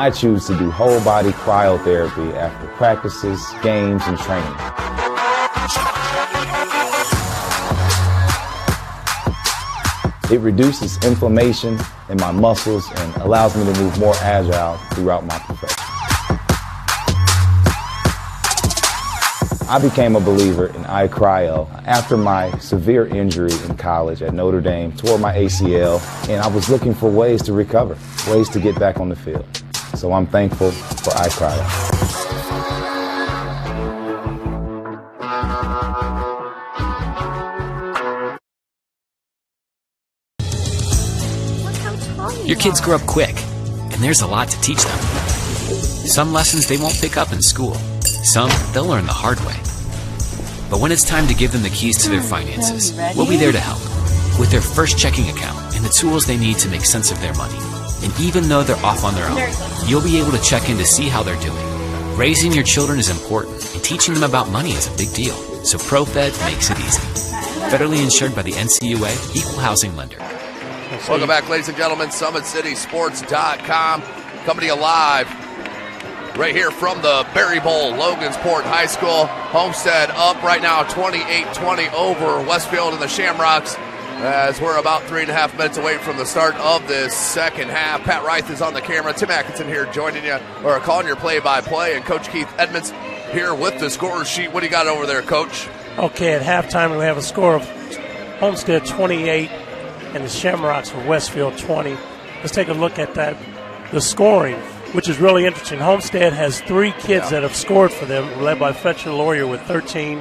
I choose to do whole body cryotherapy after practices, games, and training. It reduces inflammation in my muscles and allows me to move more agile throughout my profession. I became a believer in iCryo after my severe injury in college at Notre Dame, tore my ACL, and I was looking for ways to recover, ways to get back on the field. So I'm thankful for iCryo. Your kids grow up quick, and there's a lot to teach them. Some lessons they won't pick up in school. Some they'll learn the hard way. But when it's time to give them the keys to their finances, we'll be there to help with their first checking account and the tools they need to make sense of their money. And even though they're off on their own, you'll be able to check in to see how they're doing. Raising your children is important, and teaching them about money is a big deal. So ProFed makes it easy. Federally insured by the NCUA, Equal Housing Lender. Welcome back, ladies and gentlemen. SummitCitySports.com coming to you live right here from the Berry Bowl, Logansport High School. Homestead up right now 28-20 over Westfield and the Shamrocks, as we're about 3.5 minutes away from the start of this second half. Pat Reith is on the camera. Tim Atkinson here joining you, or calling your play-by-play, and Coach Keith Edmonds here with the scorer's sheet. What do you got over there, Coach? Okay, at halftime we have a score of Homestead 28 and the Shamrocks of Westfield 20. Let's take a look at that, the scoring, which is really interesting. Homestead has 3 kids that have scored for them, led by Fletcher Lawyer with 13,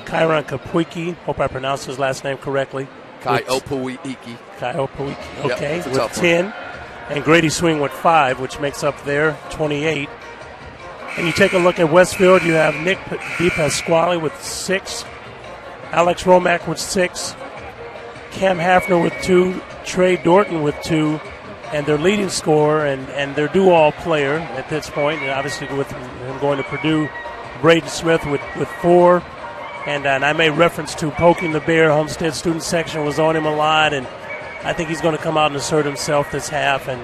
Kyron Kapuiki, hope I pronounced his last name correctly, Kyopuiki. Okay, yep, with 10. And Grady Swing with 5, which makes up their 28. And you take a look at Westfield, you have Nick DePasquale with 6, Alex Romack with 6, Cam Hafner with 2, Trey Dorton with 2, and their leading scorer and their do-all player at this point, and obviously with him going to Purdue, Braden Smith with 4. And I made reference to poking the bear. Homestead student section was on him a lot, and I think he's going to come out and assert himself this half and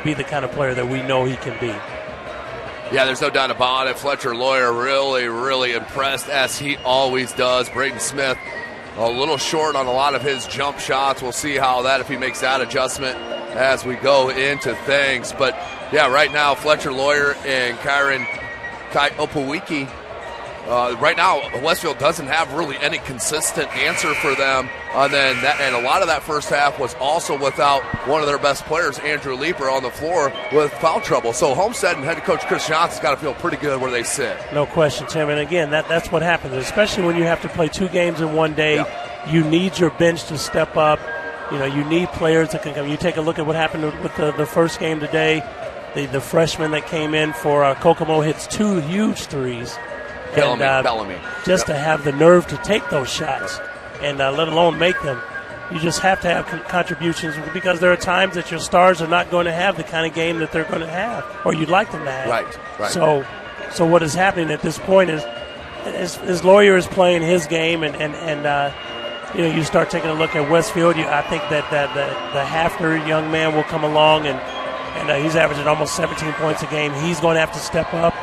be the kind of player that we know he can be. Yeah, there's no doubt about it. Fletcher Lawyer really, really impressed, as he always does. Braden Smith a little short on a lot of his jump shots. We'll see how that, if he makes that adjustment as we go into things. But, yeah, right now, Fletcher Lawyer and Kyron Opawiki, right now, Westfield doesn't have really any consistent answer for them. And a lot of that first half was also without one of their best players, Andrew Leeper, on the floor with foul trouble. So Homestead and head coach Chris Johnson's got to feel pretty good where they sit. No question, Tim. And again, that's what happens, especially when you have to play 2 games in one day. Yeah. You need your bench to step up. You need players that can come. You take a look at what happened with the first game today. The freshman that came in for Kokomo hits 2 huge threes. Bellamy. Just to have the nerve to take those shots and let alone make them. You just have to have contributions, because there are times that your stars are not going to have the kind of game that they're going to have or you'd like them to have. Right. So what is happening at this point is Lawyer is playing his game, and you start taking a look at Westfield. I think that the Hafner young man will come along, and he's averaging almost 17 points a game. He's going to have to step up.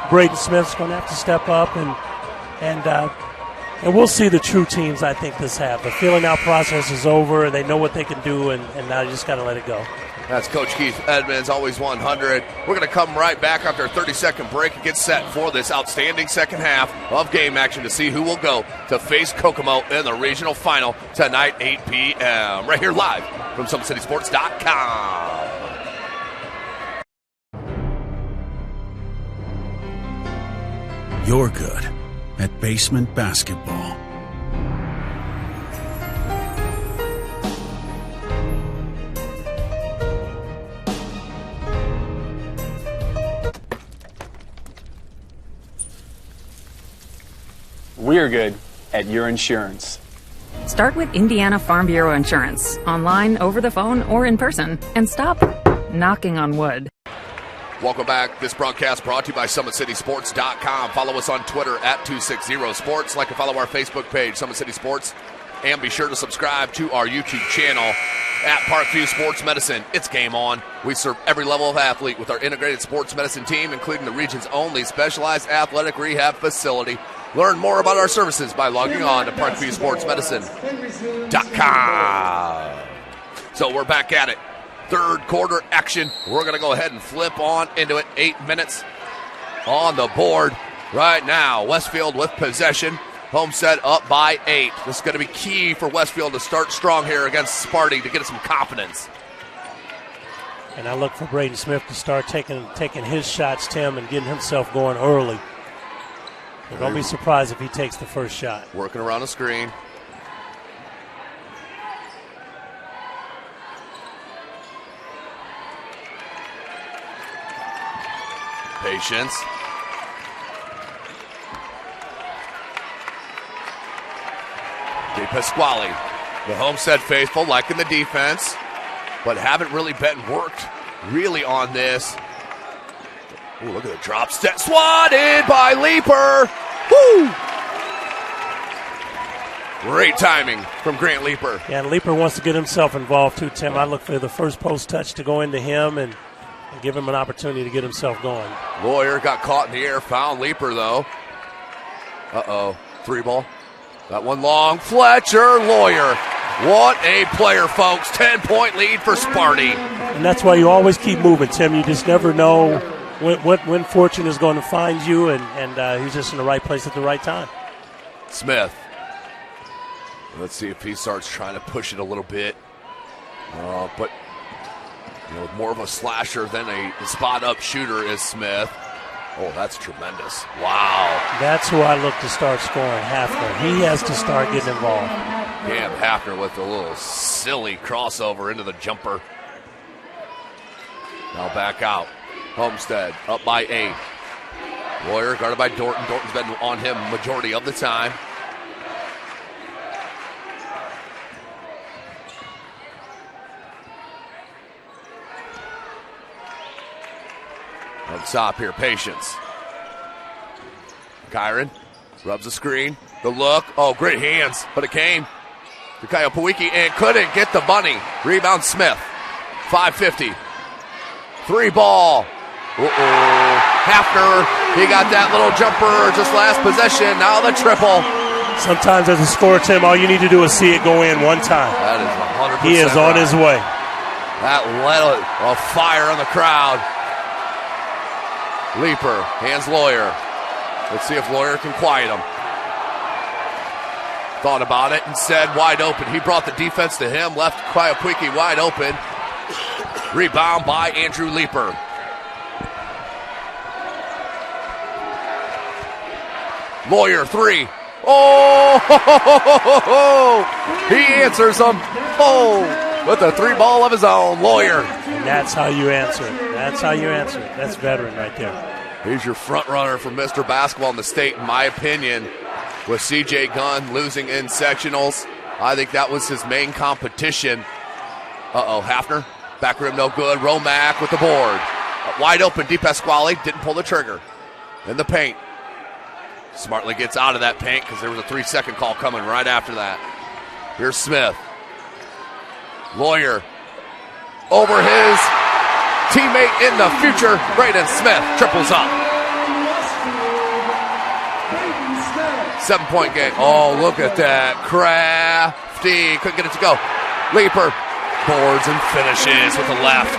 Braden Smith's going to have to step up, and we'll see the true teams, I think, this half. The filling out process is over, and they know what they can do, and now you just got to let it go. That's Coach Keith Edmonds, always 100. We're going to come right back after a 30-second break and get set for this outstanding second half of game action to see who will go to face Kokomo in the regional final tonight, 8 p.m. right here live from SummitCitySports.com. You're good at basement basketball. We're good at your insurance. Start with Indiana Farm Bureau Insurance, online, over the phone, or in person, and stop knocking on wood. Welcome back. This broadcast brought to you by SummitCitySports.com. Follow us on Twitter at 260sports. Like and follow our Facebook page, Summit City Sports. And be sure to subscribe to our YouTube channel at Parkview Sports Medicine. It's game on. We serve every level of athlete with our integrated sports medicine team, including the region's only specialized athletic rehab facility. Learn more about our services by logging on to ParkviewSportsMedicine.com. So we're back at it. Third quarter action. We're going to go ahead and flip on into it. 8 minutes on the board right now. Westfield with possession. Homestead up by 8. This is going to be key for Westfield to start strong here against Sparty to get some confidence. And I look for Braden Smith to start taking his shots, Tim, and getting himself going early. Don't be surprised if he takes the first shot. Working around the screen. Patience. Pasquale, the Homestead faithful, liking the defense, but haven't really been worked really on this. Ooh, look at the drop step. Swatted by Leeper. Woo! Great timing from Grant Leeper. Yeah, and Leeper wants to get himself involved too, Tim. I look for the first post touch to go into him and give him an opportunity to get himself going. Lawyer got caught in the air, found Leeper though. Uh-oh, 3 ball. That one long. Fletcher Lawyer. What a player, folks. 10-point lead for Sparty. And that's why you always keep moving, Tim. You just never know when fortune is going to find you, and he's just in the right place at the right time. Smith. Let's see if he starts trying to push it a little bit. But more of a slasher than a spot-up shooter is Smith. Oh, that's tremendous. Wow. That's who I look to start scoring, Hafner. He has to start getting involved. Cam Hafner with a little silly crossover into the jumper. Now back out. Homestead up by 8. Lawyer guarded by Dorton. Dorton's been on him majority of the time. Up top here, Patience. Kyron rubs the screen. The look. Oh, great hands, but it came to Kyle Pawiki and couldn't get the bunny. Rebound Smith. 5:50. 3 ball. Hafner, he got that little jumper just last possession. Now the triple. Sometimes as a scorer, Tim, all you need to do is see it go in one time. That is 100%. He is on his way. That lit a fire on the crowd. Leaper, hands Lawyer. Let's see if Lawyer can quiet him. Thought about it and said wide open. He brought the defense to him, left Cryopwiki wide open. Rebound by Andrew Leaper. Lawyer, three. Oh, he answers them. Oh, with a three ball of his own. Lawyer. And that's how you answer it. That's how you answer it. That's veteran right there. He's your front runner for Mr. Basketball in the state, in my opinion. With C.J. Gunn losing in sectionals, I think that was his main competition. Hafner. Back rim, no good. Romack with the board. Wide open, Di Pasquale didn't pull the trigger. In the paint. Smartly gets out of that paint because there was a 3-second call coming right after that. Here's Smith. Lawyer over his teammate in the future, Braden Smith, triples up. 7-point game. Oh, look at that. Crafty. Couldn't get it to go. Leaper boards and finishes with the left.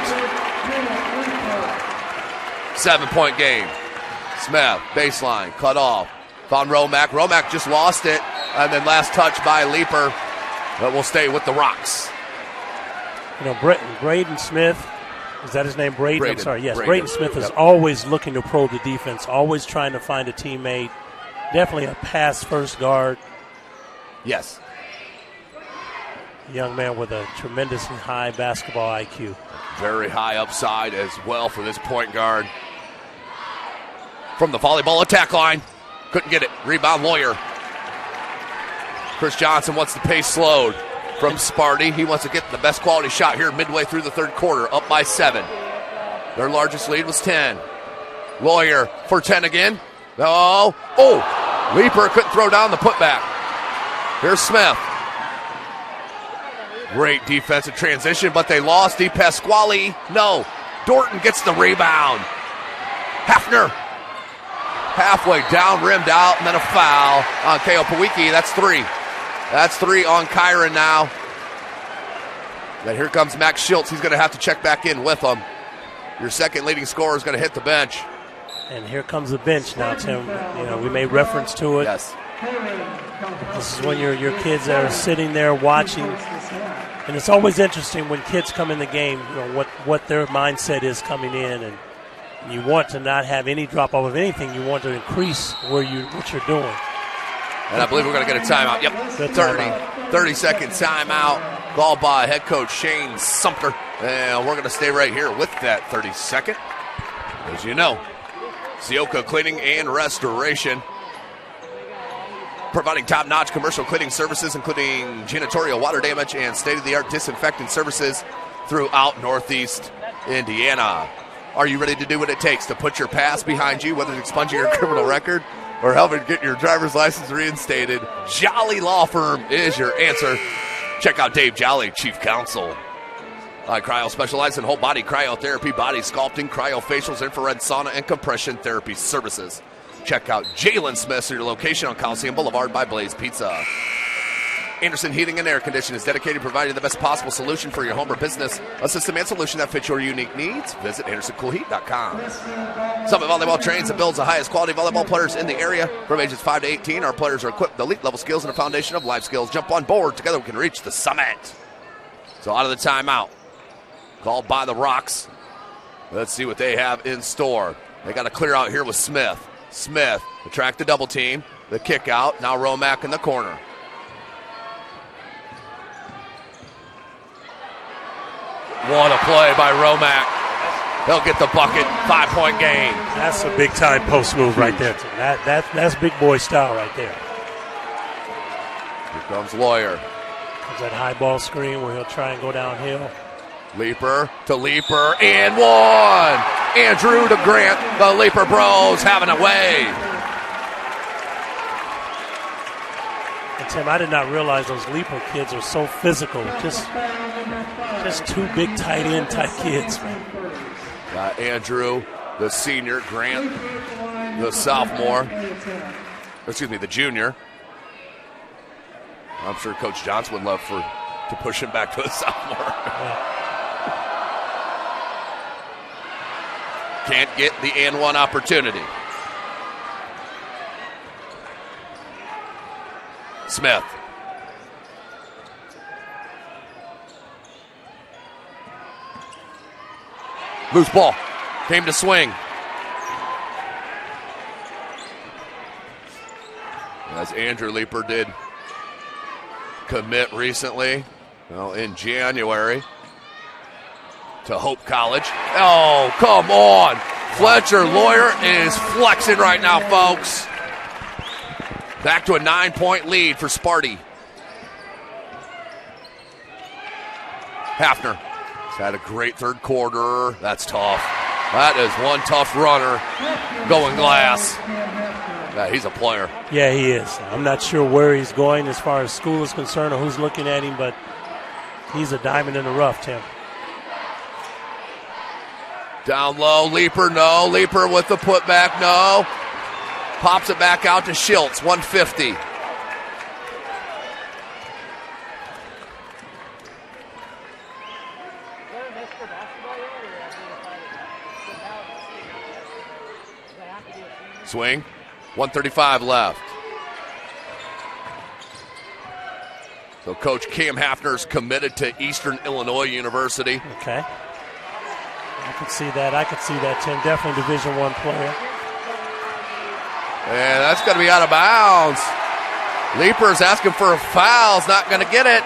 7-point game. Smith, baseline, cut off. Found Romack. Romack just lost it. And then last touch by Leaper. But will stay with the Rocks. You know, Braden Smith, is that his name? Braden? I'm sorry, yes. Braden Smith is Yep. always looking to probe the defense, always trying to find a teammate. Definitely a pass-first guard. Yes. Young man with a tremendously high basketball IQ. Very high upside as well for this point guard. From the volleyball attack line. Couldn't get it. Rebound Lawyer. Chris Johnson wants the pace slowed from Sparty. He wants to get the best quality shot here midway through the third quarter, up by 7. Their largest lead was 10. Lawyer for 10 again. No. Oh, Leaper couldn't throw down the putback. Here's Smith. Great defensive transition, but they lost. Di Pasquale. No. Dorton gets the rebound. Hafner. Halfway down, rimmed out, and then a foul on K.O. Pawiki. That's 3. That's 3 on Kyron now. Then here comes Max Schultz. He's going to have to check back in with them. Your second leading scorer is going to hit the bench. And here comes the bench now, Tim. You know, we made reference to it. Yes. This is when your kids are sitting there watching. And it's always interesting when kids come in the game, you know, what their mindset is coming in. And you want to not have any drop-off of anything. You want to increase what you're doing. And I believe we're going to get a timeout. Yep, 30-second timeout. Called by head coach Shane Sumter. And we're going to stay right here with that 30-second. As you know, Sioka Cleaning and Restoration, providing top-notch commercial cleaning services, including janitorial, water damage, and state-of-the-art disinfectant services throughout Northeast Indiana. Are you ready to do what it takes to put your past behind you, whether it's expunging your criminal record or helping get your driver's license reinstated? Jolly Law Firm is your answer. Check out Dave Jolly, Chief Counsel. Cryo specializes in whole body cryotherapy, body sculpting, cryofacials, infrared sauna, and compression therapy services. Check out Jalen Smith's your location on Coliseum Boulevard by Blaze Pizza. Anderson Heating and Air Conditioning is dedicated to providing the best possible solution for your home or business. A system and solution that fits your unique needs. Visit AndersonCoolHeat.com. Summit Volleyball trains and builds the highest quality volleyball players in the area. From ages 5 to 18, our players are equipped with elite level skills and a foundation of life skills. Jump on board. Together we can reach the summit. So out of the timeout, called by the Rocks. Let's see what they have in store. They got to clear out here with Smith. Smith, attract the double team. The kick out. Now Romack in the corner. What a play by Romack. They'll get the bucket. 5-point game. That's a big-time post move right there, Tim. That's big boy style right there. Here comes Lawyer. There's that high ball screen where he'll try and go downhill. Leaper to Leaper, and one. Andrew to Grant. The Leaper Bros having a way. And Tim, I did not realize those Leaper kids are so physical. Just two big tight end type kids. Got Andrew, the senior, Grant, the sophomore. Excuse me, the junior. I'm sure Coach Johnson would love to push him back to the sophomore. can't get the and one opportunity. Smith. Loose ball. Came to swing. As Andrew Leeper did commit recently, well, in January, to Hope College. Oh, come on. Fletcher Lawyer is flexing right now, folks. Back to a 9-point lead for Sparty. Hafner has had a great third quarter. That's tough. That is one tough runner going glass. Yeah, he's a player. Yeah, he is. I'm not sure where he's going as far as school is concerned or who's looking at him, but he's a diamond in the rough, Tim. Down low, Leeper, no. Leeper with the putback, no. Pops it back out to Schiltz, 150. Swing, 135 left. So Coach Cam Hafner's committed to Eastern Illinois University. Okay. I could see that, Tim. Definitely Division I player. And that's going to be out of bounds. Leeper's asking for a foul. He's not going to get it.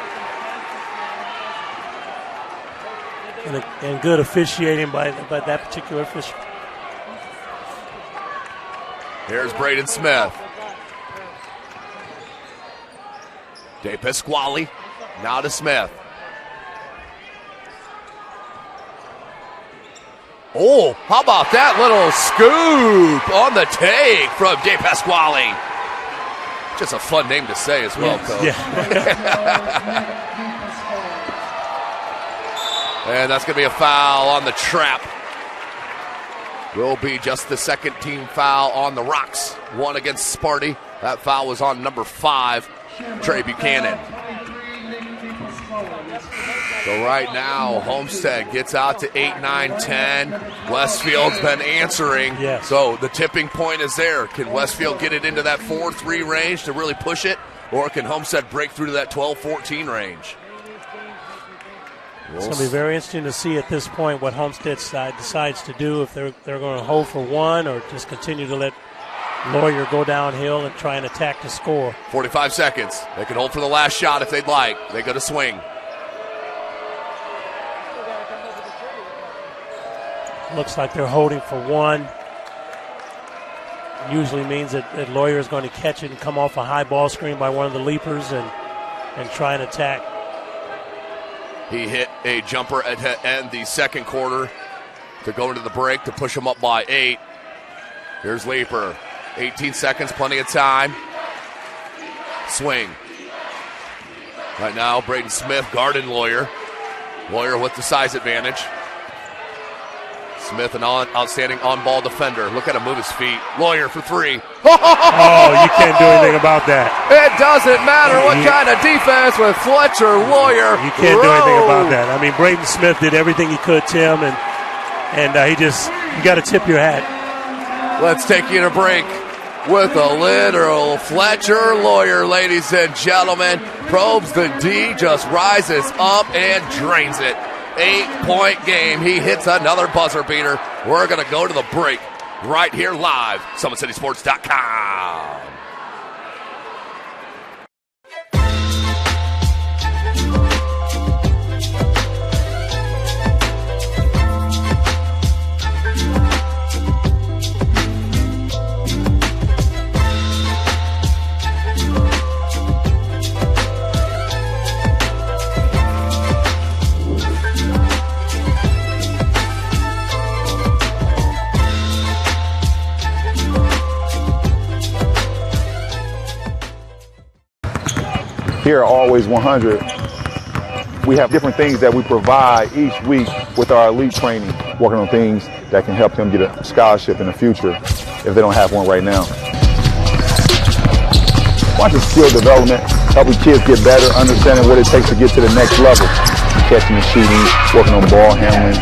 And good officiating by that particular official. Here's Braden Smith. De Pasquale now to Smith. Oh, how about that little scoop on the take from De Pasquale? Just a fun name to say as well, Coach. Yeah. And that's going to be a foul on the trap. Will be just the second team foul on the Rocks. One against Sparty. That foul was on number 5, Trey Buchanan. So right now, Homestead gets out to 8, 9, 10. Westfield's been answering. Yes. So the tipping point is there. Can Westfield get it into that 4-3 range to really push it? Or can Homestead break through to that 12-14 range? It's going to be very interesting to see at this point what Homestead side decides to do, if they're going to hold for one or just continue to let Lawyer go downhill and try and attack the score. 45 seconds. They can hold for the last shot if they'd like. They go to swing. Looks like they're holding for one. Usually means that Lawyer is going to catch it and come off a high ball screen by one of the leapers and try and attack. He hit a jumper at end the second quarter to go into the break to push him up by 8. Here's Leeper. 18 seconds, plenty of time. Swing. Right now, Braden Smith guarding Lawyer. Lawyer with the size advantage. Smith, an outstanding on-ball defender. Look at him move his feet. Lawyer for 3. Oh, you can't do anything about that. It doesn't matter what kind of defense with Fletcher Lawyer. You can't do anything about that. I mean, Braden Smith did everything he could, Tim, and you got to tip your hat. Let's take you to break with a literal Fletcher Lawyer, ladies and gentlemen. Probes the D, just rises up and drains it. 8-point game. He hits another buzzer beater. We're going to go to the break right here live. SummitCitySports.com. Here at Always 100, we have different things that we provide each week with our elite training, working on things that can help them get a scholarship in the future if they don't have one right now. Bunch of skill development, helping kids get better, understanding what it takes to get to the next level. Catching and shooting, working on ball handling,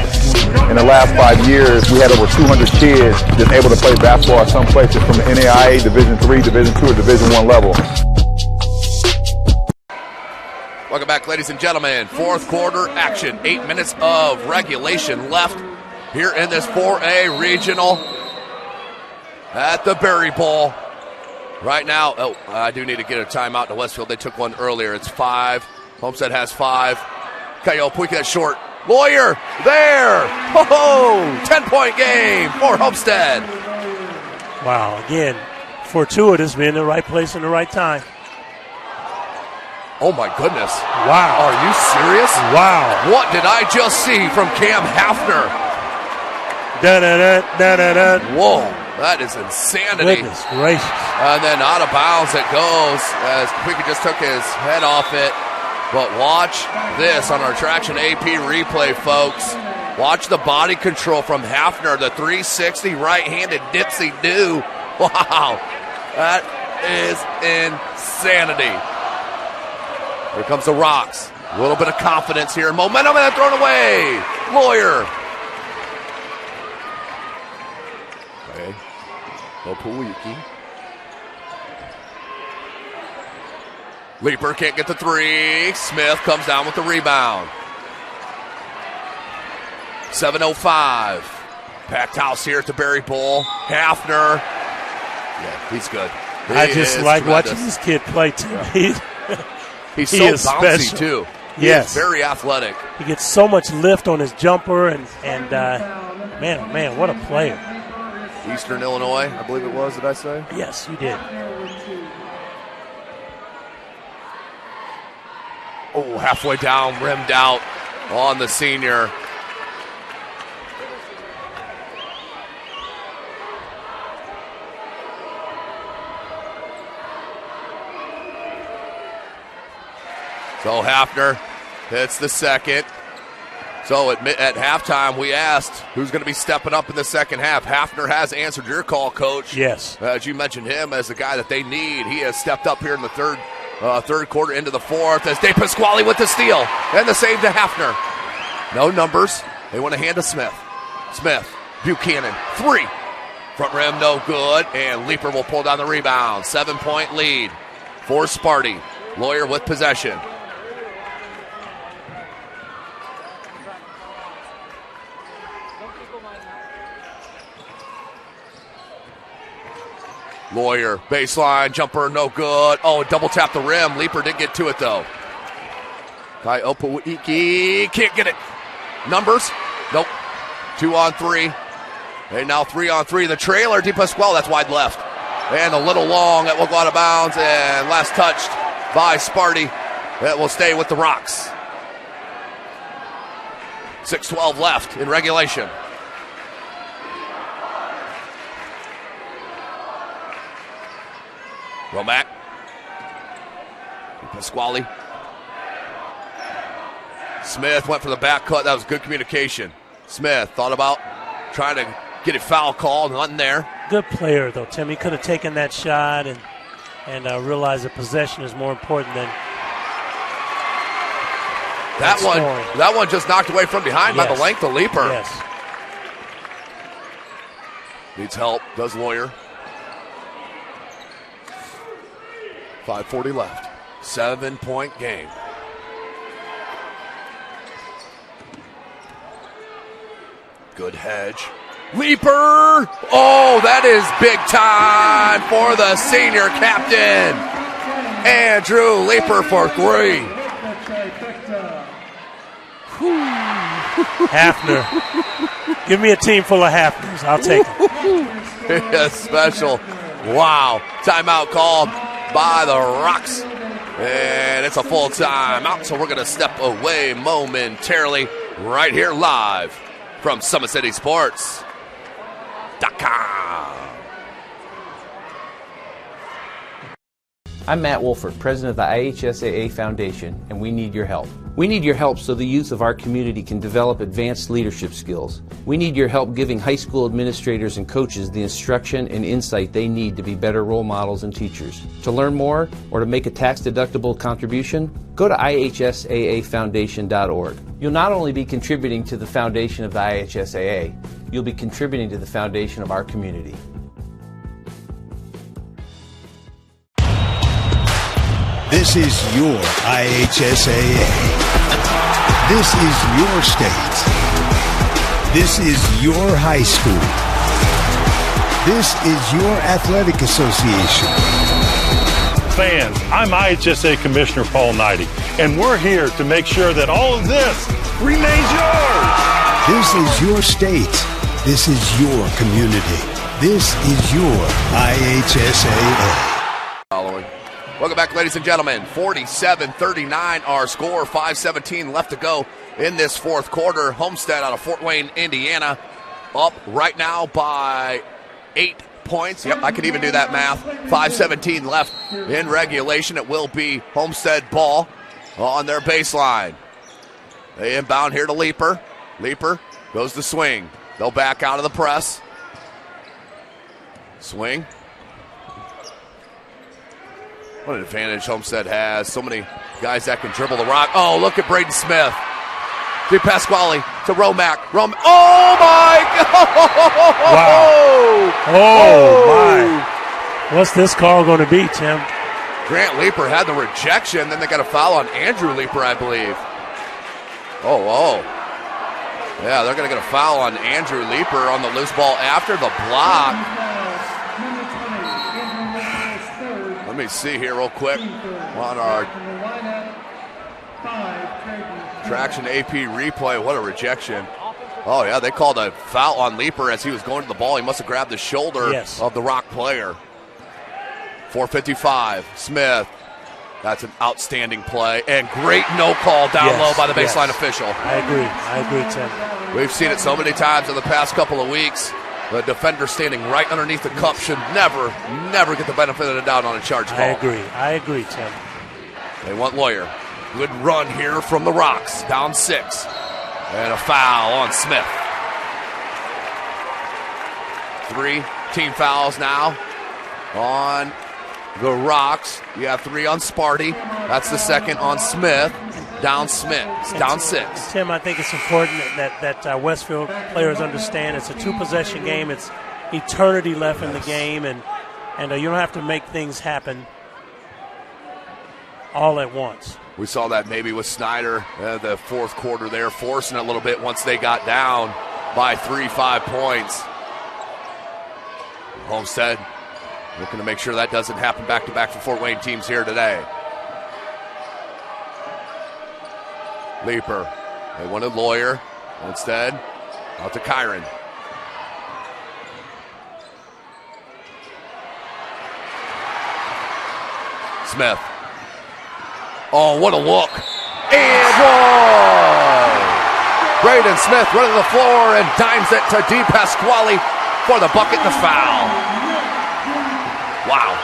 In the last 5 years, we had over 200 kids that's able to play basketball at some places from the NAIA, Division III, Division II, or Division I level. Welcome back, ladies and gentlemen. Fourth quarter action. 8 minutes of regulation left here in this 4A regional at the Berry Bowl. Right now, I do need to get a timeout to Westfield. They took one earlier. It's 5. Homestead has 5. Kayo Puig that short. Lawyer there. Ho-ho! 10-point game for Homestead. Wow, again, fortuitous, being in the right place in the right time. Oh, my goodness. Wow. Are you serious? Wow. What did I just see from Cam Hafner? Da-da-da, whoa, that is insanity. Goodness gracious. And then out of bounds it goes as Puig just took his head off it. But watch this on our Traction AP replay, folks. Watch the body control from Hafner, the 360 right-handed dipsy-do. Wow, that is insanity. Here comes the Rocks. A little bit of confidence here. Momentum and then thrown away. Lawyer. Okay. Opuliki. Leaper can't get the 3. Smith comes down with the rebound. 7:05. Packed house here at the Berry Bowl. Hafner. Yeah, he's good. I just like watching this kid play, too. Yeah. He's so bouncy, special. Too. Yes. He's very athletic. He gets so much lift on his jumper, and man, what a player. Eastern Illinois, I believe it was, did I say? Yes, you did. Oh, halfway down, rimmed out on the senior. So Hafner hits the second. So at halftime, we asked who's going to be stepping up in the second half. Hafner has answered your call, Coach. Yes. As you mentioned him as the guy that they need. He has stepped up here in the third quarter into the fourth as De Pasquale with the steal. And the save to Hafner. No numbers. They want to hand to Smith. Smith, Buchanan, 3. Front rim, no good. And Leaper will pull down the rebound. 7-point lead for Sparty. Lawyer with possession. Lawyer, baseline, jumper, no good. Oh, double tap the rim. Leaper did get to it, though. Kai Opoiki can't get it. Numbers? Nope. 2 on 3. And now 3 on 3. The trailer, De Pasquale, that's wide left. And a little long, that will go out of bounds. And last touched by Sparty. That will stay with the Rocks. 6:12 left in regulation. Romack. Pasquale. Smith went for the back cut. That was good communication. Smith thought about trying to get a foul called. Nothing there. Good player, though, Tim. He could have taken that shot and realized that possession is more important than that one just knocked away from behind by the length of Leaper. Yes. Needs help. Does Lawyer. 5:40 left. 7-point game. Good hedge. Leaper! Oh, that is big time for the senior captain. Andrew Leaper for 3. Hafner. Give me a team full of Hafners. I'll take it. Yeah, special. Wow. Timeout called by the Rocks. And it's a full timeout, so we're going to step away momentarily right here live from SummitCitySports.com. I'm Matt Wolford, president of the IHSAA Foundation, and we need your help. We need your help so the youth of our community can develop advanced leadership skills. We need your help giving high school administrators and coaches the instruction and insight they need to be better role models and teachers. To learn more or to make a tax-deductible contribution, go to IHSAAFoundation.org. You'll not only be contributing to the foundation of the IHSAA, you'll be contributing to the foundation of our community. This is your IHSAA. This is your state. This is your high school. This is your athletic association. Fans, I'm IHSAA Commissioner Paul Knighty, and we're here to make sure that all of this remains yours. This is your state. This is your community. This is your IHSAA. Following. Welcome back, ladies and gentlemen. 47-39 our score. 5:17 left to go in this fourth quarter. Homestead out of Fort Wayne, Indiana, up right now by 8 points. Yep, I can even do that math. 5:17 left in regulation. It will be Homestead ball on their baseline. They inbound here to Leaper. Leaper goes to swing. They'll back out of the press. Swing. What an advantage Homestead has. So many guys that can dribble the rock. Oh, look at Braden Smith. De Pasquale to Romack. Oh, my God. Wow. Oh, my. What's this call going to be, Tim? Grant Leaper had the rejection. Then they got a foul on Andrew Leaper, I believe. Oh. Yeah, they're going to get a foul on Andrew Leaper on the loose ball after the block. Let me see here real quick on our Traction AP replay. What a rejection. Oh, yeah, they called a foul on Leaper as he was going to the ball. He must have grabbed the shoulder of the Rock player. 4:55, Smith. That's an outstanding play. And great no call down low by the baseline official. I agree, Tim. We've seen it so many times in the past couple of weeks. The defender standing right underneath the cup should never get the benefit of the doubt on a charge call. I agree, Tim. They want Lawyer. Good run here from the Rocks. Down 6. And a foul on Smith. 3 team fouls now on the Rocks. You have 3 on Sparty. That's the second on Smith. Down 6. Tim, I think it's important that Westfield players understand it's a 2-possession game. It's eternity left in the game, and you don't have to make things happen all at once. We saw that maybe with Snyder, the fourth quarter there, forcing it a little bit once they got down by 3-5 points. Homestead looking to make sure that doesn't happen back-to-back for Fort Wayne teams here today. Leaper. They wanted Lawyer. Instead, out to Kyron. Smith. Oh, what a look. And whoa! Braden Smith running the floor and dimes it to De Pasquale for the bucket and the foul. Wow.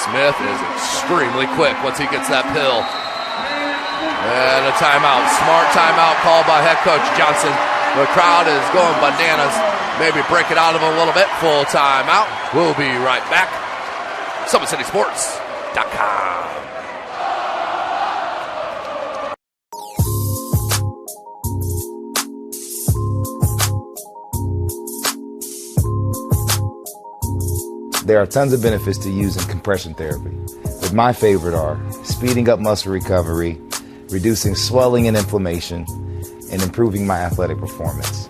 Smith is extremely quick once he gets that pill. And a timeout. Smart timeout called by head coach Johnson. The crowd is going bananas. Maybe break it out of them a little bit. Full timeout. We'll be right back. SummitCitySports.com. There are tons of benefits to using compression therapy, but my favorite are speeding up muscle recovery, reducing swelling and inflammation, and improving my athletic performance.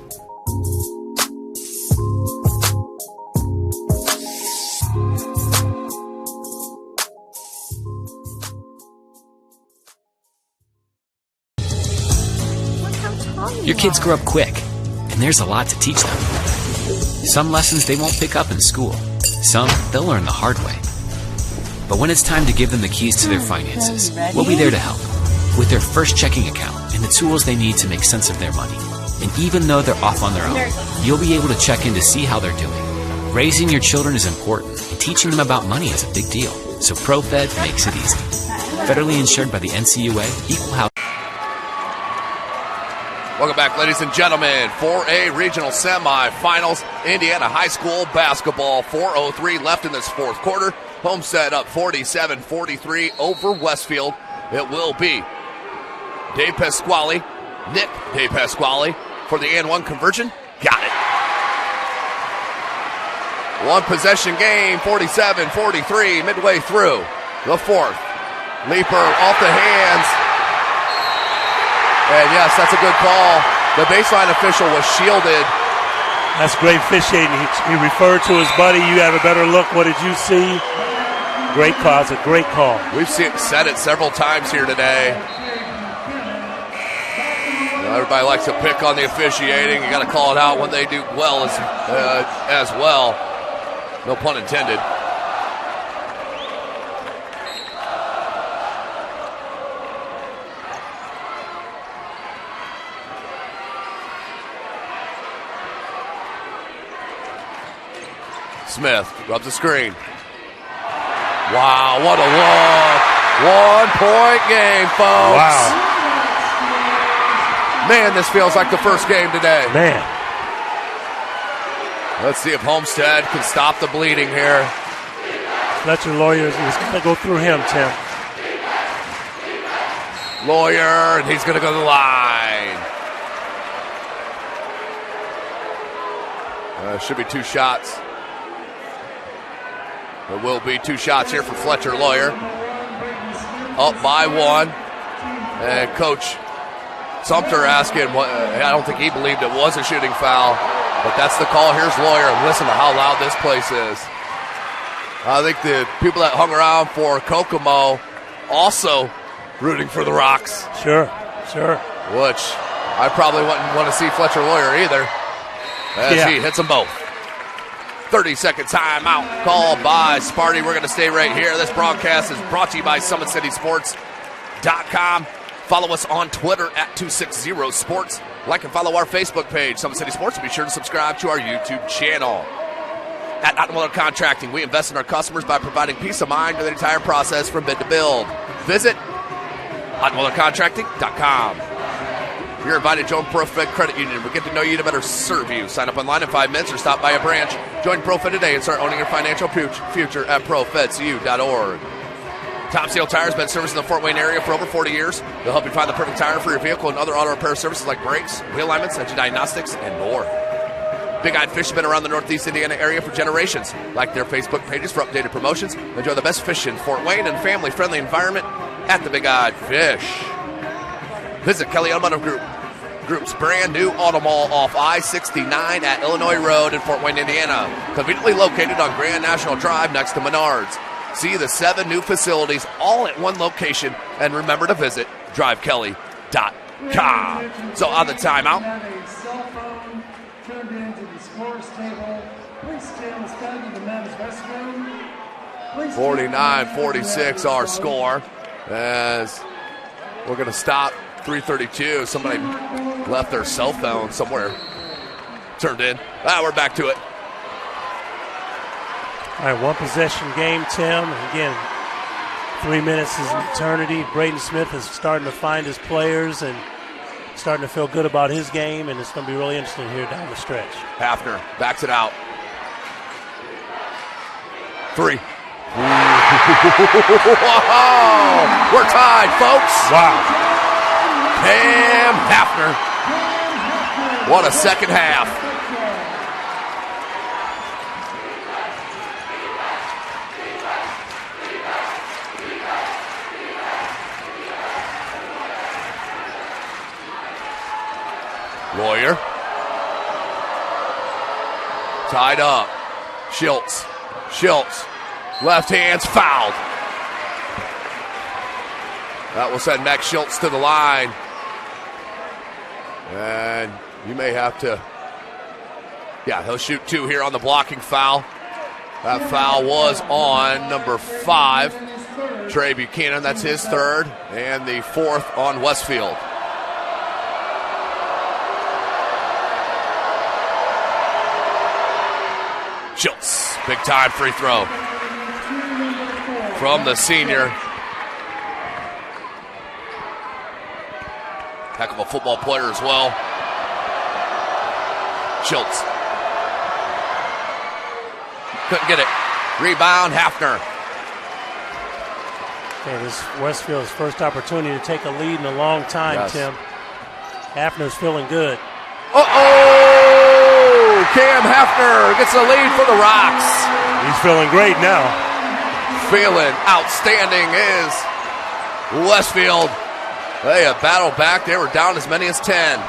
Your kids grow up quick, and there's a lot to teach them. Some lessons they won't pick up in school. Some they'll learn the hard way. But when it's time to give them the keys to their finances, we'll be there to help. With their first checking account and the tools they need to make sense of their money. And even though they're off on their own, you'll be able to check in to see how they're doing. Raising your children is important, and teaching them about money is a big deal. So ProFed makes it easy. Federally insured by the NCUA, Equal Housing. Welcome back, ladies and gentlemen, for a regional semifinals. Indiana High School basketball, 4:03 left in this fourth quarter. Homestead up 47-43 over Westfield. It will be Nick De Pasquale for the and one conversion. Got it. One possession game, 47-43, midway through the fourth. Leaper off the hands. And yes, that's a good call. The baseline official was shielded. That's great officiating. He referred to his buddy. You have a better look. What did you see? Great call. It's a great call. We've said it several times here today. Everybody likes to pick on the officiating. You got to call it out when they do well as well. No pun intended. Smith rubs the screen. Wow, what a look. 1-point game, folks. Wow. Man, this feels like the first game today. Man. Let's see if Homestead can stop the bleeding here. Fletcher Lawyer is going to go through him, Tim. Lawyer, and he's going to go to the line. Should be two shots. There will be two shots here for Fletcher Lawyer. Up by one. And Coach Sumter asking, I don't think he believed it was a shooting foul, but that's the call. Here's Lawyer, and listen to how loud this place is. I think the people that hung around for Kokomo also rooting for the Rocks. Sure. Which I probably wouldn't want to see Fletcher Lawyer either, as he hits them both. 30-second timeout called by Sparty. We're going to stay right here. This broadcast is brought to you by SummitCitySports.com. Follow us on Twitter at 260sports. Like and follow our Facebook page, Summit City Sports, and be sure to subscribe to our YouTube channel. At Ottenwiller Contracting, we invest in our customers by providing peace of mind with the entire process from bid to build. Visit OttenwillerContracting.com. You're invited to join ProFed Credit Union. We'll get to know you to better serve you. Sign up online in 5 minutes or stop by a branch. Join ProFed today and start owning your financial future at ProFedCU.org. Top Seal Tire has been servicing the Fort Wayne area for over 40 years. They'll help you find the perfect tire for your vehicle and other auto repair services like brakes, wheel alignments, engine diagnostics, and more. Big Eyed Fish has been around the Northeast Indiana area for generations. Like their Facebook pages for updated promotions. Enjoy the best fish in Fort Wayne and family-friendly environment at the Big Eyed Fish. Visit Kelly Automotive Group's brand new auto mall off I-69 at Illinois Road in Fort Wayne, Indiana. Conveniently located on Grand National Drive next to Menards. See the 7 new facilities all at one location. And remember to visit drivekelly.com. So on the timeout. A cell phone turned into the scores table. Please stand aside to the men's restroom. 49-46 our score. As we're going to stop 3:32. Somebody left their cell phone somewhere turned in. We're back to it. All right, one possession game, Tim. Again, 3 minutes is an eternity. Braden Smith is starting to find his players and starting to feel good about his game, and it's going to be really interesting here down the stretch. Hafner backs it out. 3. Wow! We're tied, folks. Wow. Cam Hafner. What a second half. Lawyer. Tied up. Schultz. Left hand's fouled. That will send Max Schultz to the line. And you may have to, he'll shoot 2 here on the blocking foul. That foul was on number 5, Trey Buchanan. That's his 3rd, and the 4th on Westfield. Schultz, big time free throw from the senior. Heck of a football player as well. Schultz. Couldn't get it. Rebound, Hafner. Okay, this Westfield's first opportunity to take a lead in a long time, Yes. Tim. Hafner's feeling good. Uh-oh! Cam Hafner gets the lead for the Rocks. He's feeling great now. Feeling outstanding is Westfield. They have battled back. They were down as many as 10.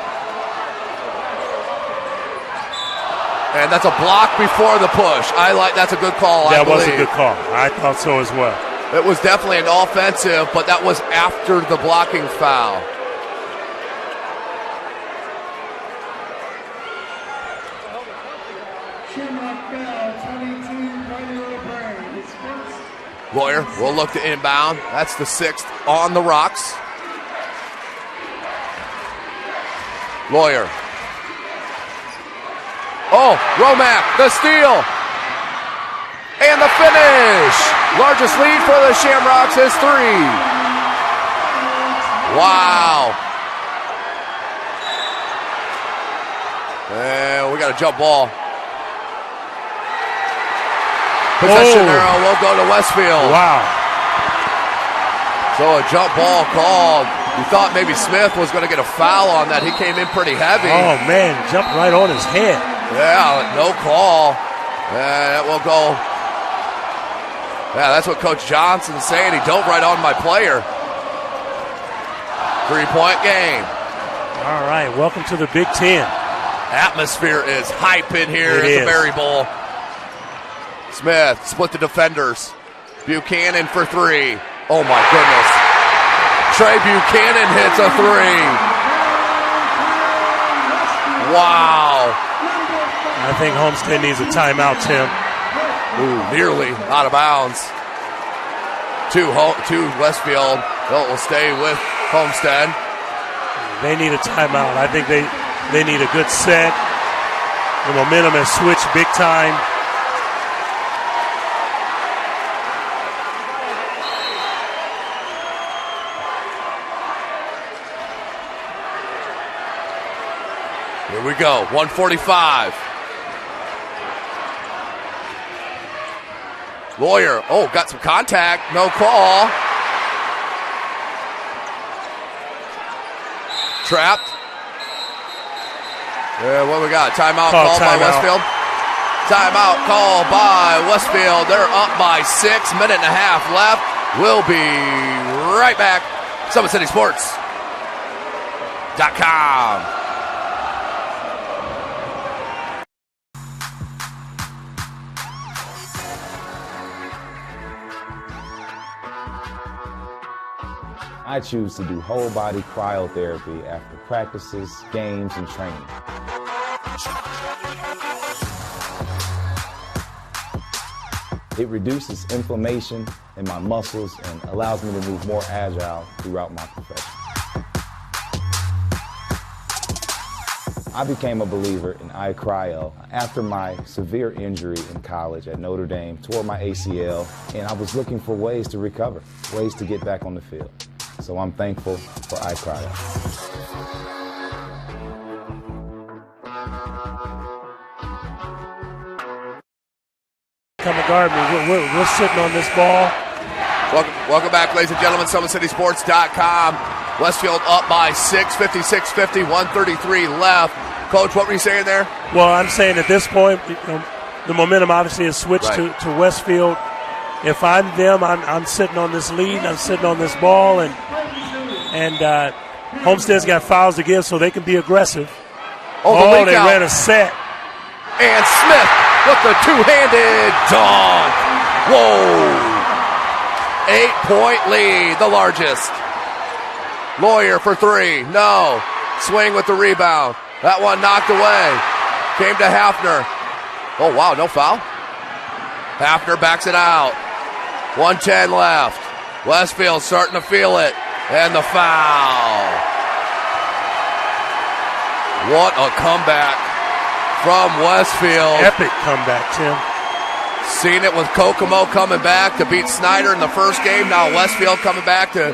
And that's a block before the push. That's a good call, I That was believe. a good call. I thought so as well. It was definitely an offensive, but that was after the blocking foul. Shamrock Bell, 22-0 Braves. First. Lawyer will look to inbound. That's the 6th on the Rocks. Lawyer. Oh, Romack, the steal. And the finish. Largest lead for the Shamrocks is 3. Wow. And we got a jump ball. Possession arrow will go to Westfield. Wow. So a jump ball called. You thought maybe Smith was going to get a foul on that. He came in pretty heavy. Oh, man, jumped right on his head. Yeah, no call. And it will go. Yeah, that's what Coach Johnson's saying. He dove right on my player. 3-point game. All right, welcome to the Big Ten. Atmosphere is hype in here It at the is. Berry Bowl. Smith split the defenders. Buchanan for 3. Oh my goodness. Trey Buchanan hits a 3. Wow. I think Homestead needs a timeout, Tim. Ooh, nearly out of bounds. To Westfield. Will stay with Homestead. They need a timeout. I think they need a good set. The momentum has switched big time. Here we go. 145. Lawyer. Oh, got some contact. No call. Trapped. Yeah, what we got? Timeout called by Westfield. Timeout called by Westfield. They're up by 6. Minute and a half left. We'll be right back. SummitCitySports.com. I choose to do whole body cryotherapy after practices, games, and training. It reduces inflammation in my muscles and allows me to move more agile throughout my profession. I became a believer in iCryo after my severe injury in college at Notre Dame, tore my ACL, and I was looking for ways to recover, ways to get back on the field. So I'm thankful for iCryo. Come and guard me. We're sitting on this ball. Welcome back, ladies and gentlemen. SummitCitySports.com. Westfield up by 6, 56-50, 133 left. Coach, what were you saying there? Well, I'm saying at this point, the momentum obviously has switched Right. to Westfield. If I'm them, I'm sitting on this lead, I'm sitting on this ball, and Homestead's got fouls to give, so they can be aggressive. Oh, they ran a set. And Smith with the two-handed dunk. Whoa. 8-point lead, the largest. Lawyer for 3. No. Swing with the rebound. That one knocked away. Came to Hafner. Oh, wow, no foul. Hafner backs it out. 1:10 left. Westfield starting to feel it. And the foul. What a comeback from Westfield. Epic comeback, Tim. Seen it with Kokomo coming back to beat Snyder in the first game. Now Westfield coming back to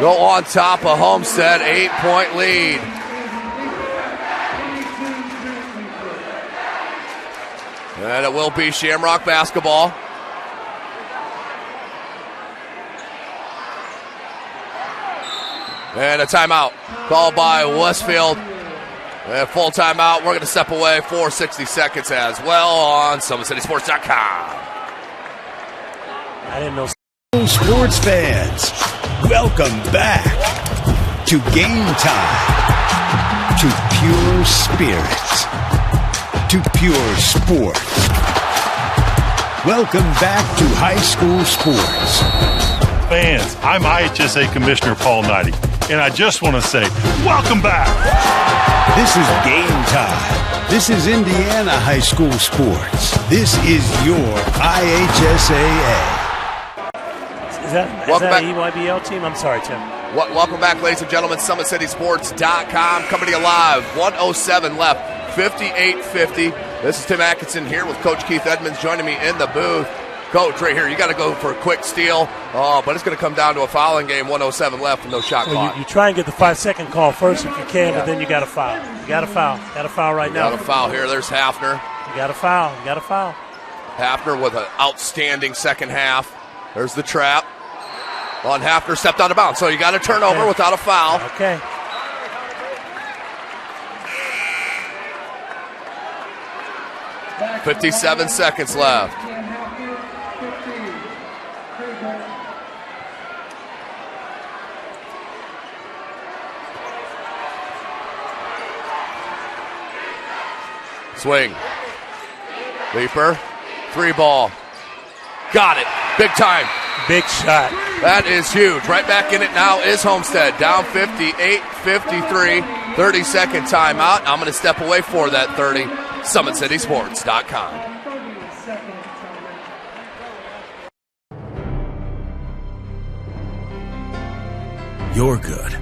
go on top of Homestead, 8-point lead. And it will be Shamrock basketball. And a timeout called by Westfield. And full timeout. We're going to step away for 60 seconds as well on SummitCitySports.com. I didn't know. Sports fans, welcome back to Game Time, to pure spirit, to pure sports. Welcome back to high school sports. Fans, I'm IHSAA Commissioner Paul Knighty, and I just want to say, welcome back. This is Game Time. This is Indiana high school sports. This is your IHSAA. Is that an EYBL team? I'm sorry, Tim. Welcome back, ladies and gentlemen. SummitCitySports.com coming to you live. 1:07 left, 58-50. This is Tim Atkinson here with Coach Keith Edmonds joining me in the booth. Coach, right here, you got to go for a quick steal, but it's going to come down to a fouling game. 1:07 left and no shot clock. You try and get the 5-second call first if you can, but then you got to foul. You got to foul. Got to foul right now. Got to foul here. There's Hafner. You got to foul. You got to foul. Hafner with an outstanding second half. There's the trap. On Hafner stepped out of bounds, so you got a turnover without a foul. Okay. .57 seconds left. Swing. Leaper. 3 ball. Got it. Big time. Big shot. That is huge. Right back in it now is Homestead. Down 58-53. 30-second timeout. I'm going to step away for that 30. SummitCitySports.com. You're good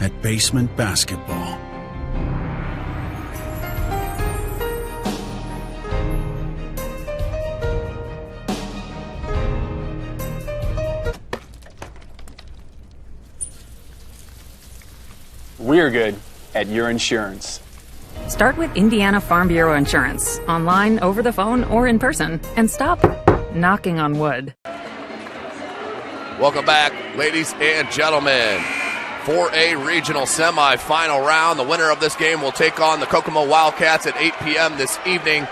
at basement basketball. We're good at your insurance. Start with Indiana Farm Bureau Insurance, online, over the phone, or in person, and stop knocking on wood. Welcome back, ladies and gentlemen. 4A regional semifinal round. The winner of this game will take on the Kokomo Wildcats at 8 p.m. this evening.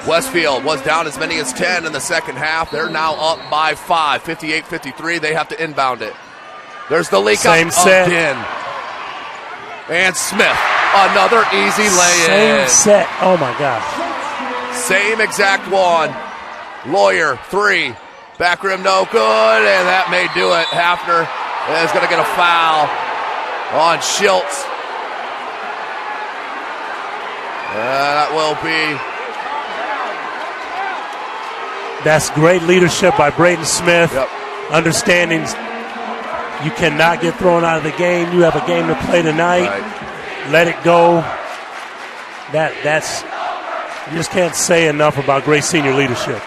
Westfield was down as many as 10 in the second half. They're now up by 5, 58-53. They have to inbound it. There's the leak Same up set. again. And Smith, another easy lay-in. Same set. Oh, my gosh. Same exact one. Lawyer, 3. Back rim, no good, and that may do it. Hafner is going to get a foul on Schiltz. That will be. That's great leadership by Braden Smith. Yep. Understanding you cannot get thrown out of the game. You have a game to play tonight. Right. Let it go. That's you just can't say enough about great senior leadership.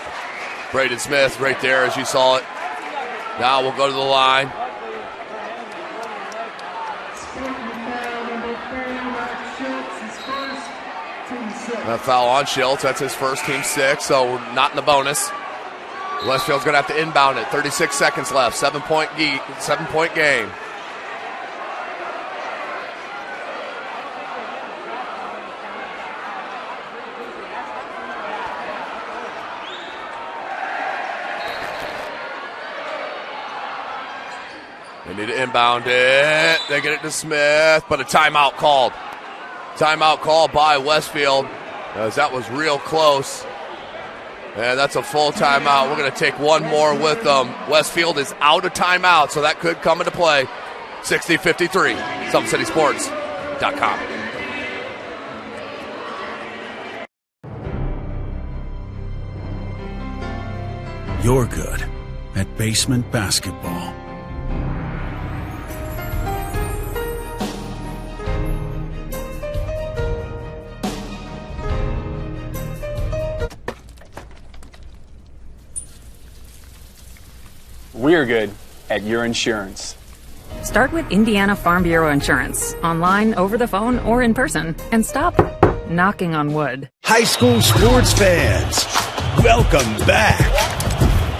Braden Smith right there as you saw it. Now we'll go to the line. A foul on Schiltz. That's his first, team 6, so not in the bonus. Westfield's going to have to inbound it. 36 seconds left. 7-point game. They need to inbound it. They get it to Smith, but a timeout called. Timeout called by Westfield, as that was real close. And that's a full timeout. We're going to take one more with them. Westfield is out of timeout, so that could come into play. 60-53, SummitCitySports.com. You're good at basement basketball. We're good at your insurance. Start with Indiana Farm Bureau Insurance, online, over the phone, or in person, and stop knocking on wood. High school sports fans, welcome back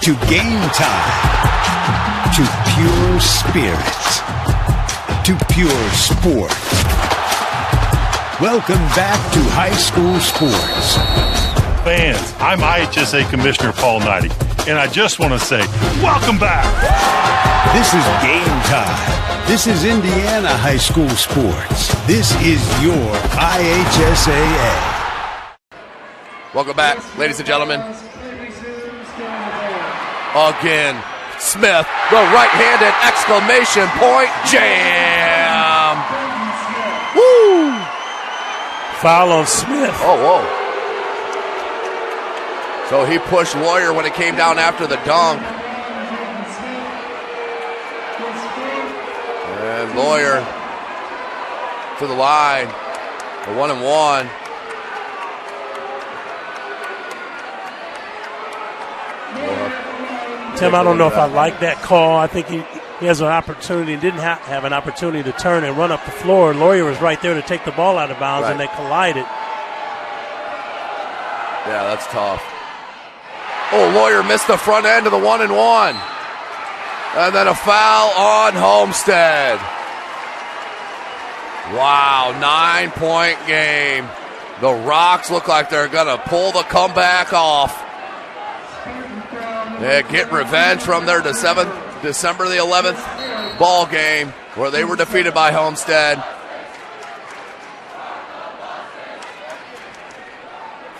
to Game Time, to pure spirit, to pure sport. Welcome back to high school sports. Fans, I'm IHSAA Commissioner Paul Knighty, and I just want to say, welcome back. This is Game Time. This is Indiana high school sports. This is your IHSAA. Welcome back, ladies and gentlemen. Again, Smith, the right-handed exclamation point jam. Woo! Foul on Smith. Oh, whoa. So he pushed Lawyer when it came down after the dunk. And Lawyer to the line. A 1-and-1. Tim, I don't know if I like that call. I think he has an opportunity, didn't have an opportunity to turn and run up the floor. Lawyer was right there to take the ball out of bounds, and they collided. Yeah, that's tough. Oh, Lawyer missed the front end of the 1-and-1. And then a foul on Homestead. Wow, 9-point game. The Rocks look like they're going to pull the comeback off. They get revenge from their December the 11th ball game where they were defeated by Homestead.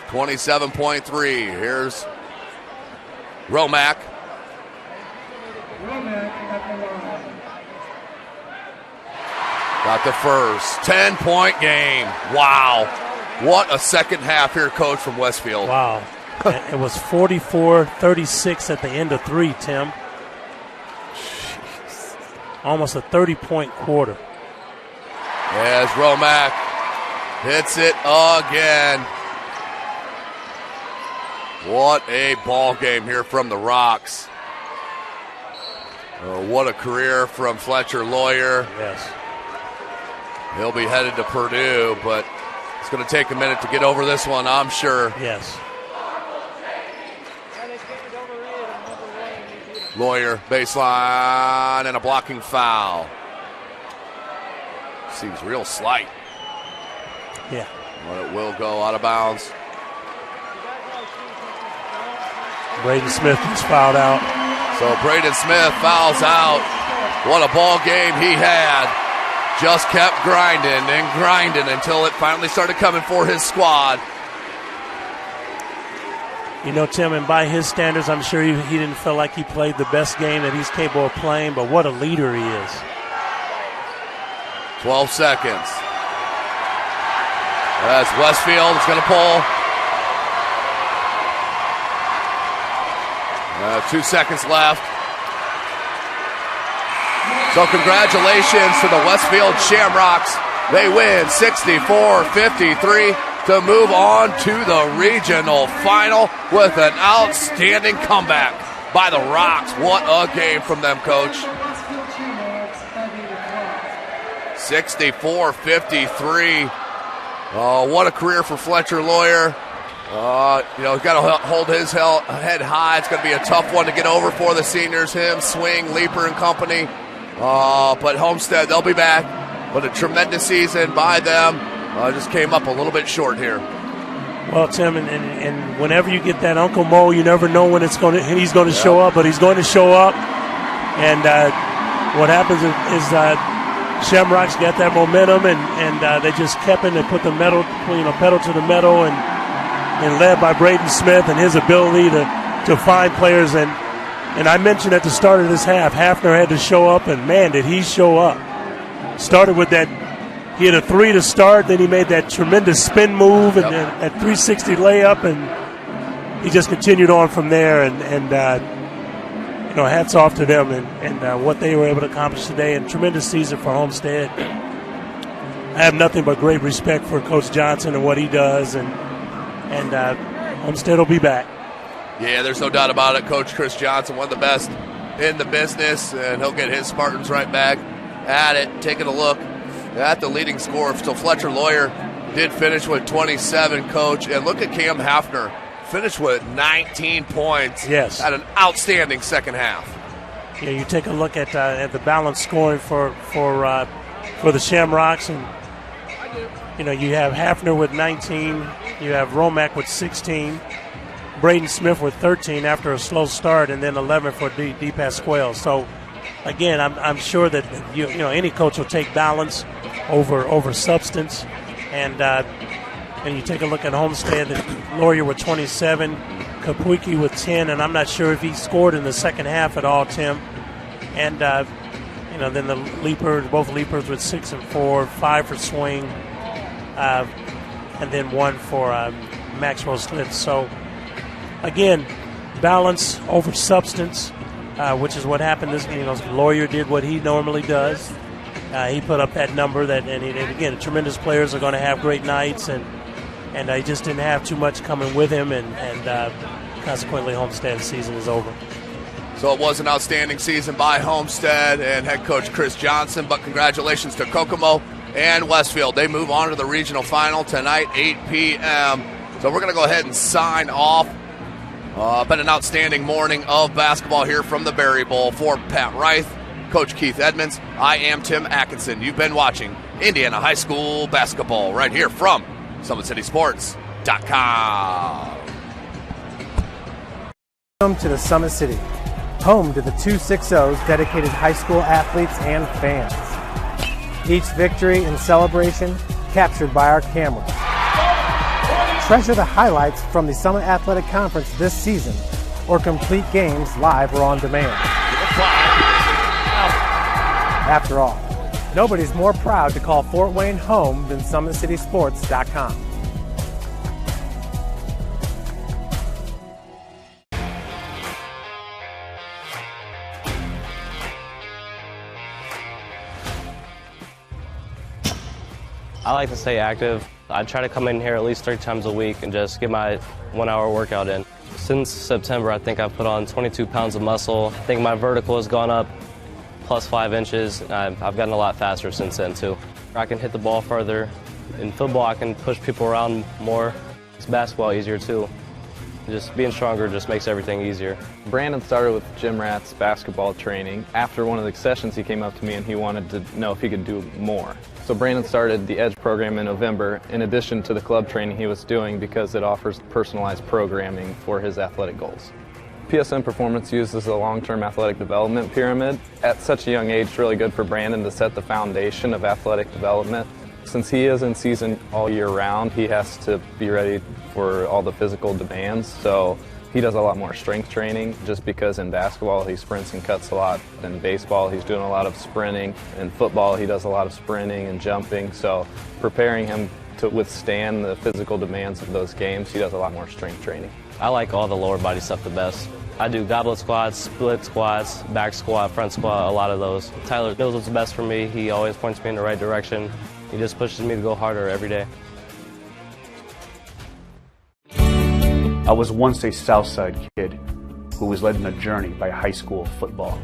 27.3. Here's Romack. Got the first 10-point game. Wow. What a second half here, coach, from Westfield. Wow. It was 44-36 at the end of 3, Tim. Jeez. Almost a 30-point quarter. As Romack hits it again. What a ball game here from the Rocks. What a career from Fletcher Lawyer. Yes. He'll be headed to Purdue, but it's going to take a minute to get over this one, I'm sure. Yes. Lawyer, baseline, and a blocking foul. Seems real slight. Yeah. But it will go out of bounds. Braden Smith is fouled out. So Braden Smith fouls out. What a ball game he had. Just kept grinding and grinding until it finally started coming for his squad. You know, Tim, and by his standards, I'm sure he didn't feel like he played the best game that he's capable of playing, but what a leader he is. 12 seconds. As Westfield is going to pull. 2 seconds left. So congratulations to the Westfield Shamrocks. They win 64-53 to move on to the regional final with an outstanding comeback by the Rocks. What a game from them, Coach. 64-53. What a career for Fletcher Lawyer. He's got to hold his head high. It's going to be a tough one to get over for the seniors, him, Swing, Leaper, and company. But Homestead, they'll be back. But a tremendous season by them. Just came up a little bit short here. Well, Tim, and whenever you get that Uncle Mo, you never know when he's going to show up, but he's going to show up. And what happens is Shamrocks got that momentum, and they just kept it and put the pedal to the metal, and led by Braden Smith and his ability to find players. And I mentioned at the start of this half, Hafner had to show up, and man, did he show up. Started with that, he had a 3 to start, then he made that tremendous spin move and that 360 layup, and he just continued on from there. And hats off to them and what they were able to accomplish today, and tremendous season for Homestead. I have nothing but great respect for Coach Johnson and what he does, and Homestead will be back. Yeah, there's no doubt about it. Coach Chris Johnson, one of the best in the business, and he'll get his Spartans right back at it, taking a look at the leading scorer. So Fletcher Lawyer did finish with 27, Coach. And look at Cam Hafner, finished with 19 points. Yes. Had an outstanding second half. Yeah, you take a look at the balanced scoring for the Shamrocks, and you have Hafner with 19, you have Romack with 16, Braden Smith with 13 after a slow start, and then 11 for D. Pasquale. So, again, I'm sure that any coach will take balance over substance, and you take a look at Homestead, Laurier with 27, Kapuiki with 10, and I'm not sure if he scored in the second half at all, Tim. And then the Leapers, both Leapers with 6 and 4, 5 for Swing, and then 1 for Maxwell Slits. So, again, balance over substance, which is what happened this game. Laurier did what he normally does. He put up that number and again, tremendous players are going to have great nights, and he just didn't have too much coming with him, and consequently, Homestead's season is over. So it was an outstanding season by Homestead and head coach Chris Johnson, but congratulations to Kokomo and Westfield. They move on to the regional final tonight, 8 p.m. So we're going to go ahead and sign off. Been an outstanding morning of basketball here from the Berry Bowl. For Pat Reith, Coach Keith Edmonds, I am Tim Atkinson. You've been watching Indiana High School basketball right here from SummitCitySports.com. Welcome to the Summit City, home to the 260's dedicated high school athletes and fans. Each victory and celebration captured by our cameras. Treasure the highlights from the Summit Athletic Conference this season, or complete games live or on demand. After all, nobody's more proud to call Fort Wayne home than SummitCitySports.com. I like to stay active. I try to come in here at least 3 times a week and just get my 1-hour workout in. Since September, I think I've put on 22 pounds of muscle. I think my vertical has gone up plus 5 inches. I've gotten a lot faster since then, too. I can hit the ball further. In football, I can push people around more. It's basketball easier, too. Just being stronger just makes everything easier. Brandon started with Jim Rath's basketball training. After one of the sessions, he came up to me and he wanted to know if he could do more. So Brandon started the EDGE program in November, in addition to the club training he was doing, because it offers personalized programming for his athletic goals. PSN Performance uses a long-term athletic development pyramid. At such a young age, it's really good for Brandon to set the foundation of athletic development. Since he is in season all year round, he has to be ready for all the physical demands. So he does a lot more strength training, just because in basketball he sprints and cuts a lot. In baseball he's doing a lot of sprinting. In football he does a lot of sprinting and jumping. So preparing him to withstand the physical demands of those games, he does a lot more strength training. I like all the lower body stuff the best. I do goblet squats, split squats, back squat, front squat, a lot of those. Tyler knows what's best for me. He always points me in the right direction. He just pushes me to go harder every day. I was once a Southside kid who was led on a journey by high school football.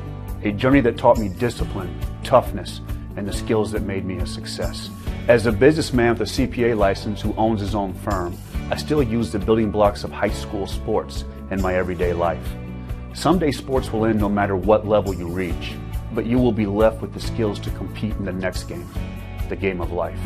A journey that taught me discipline, toughness, and the skills that made me a success. As a businessman with a CPA license who owns his own firm, I still use the building blocks of high school sports in my everyday life. Someday sports will end no matter what level you reach, but you will be left with the skills to compete in the next game, the game of life.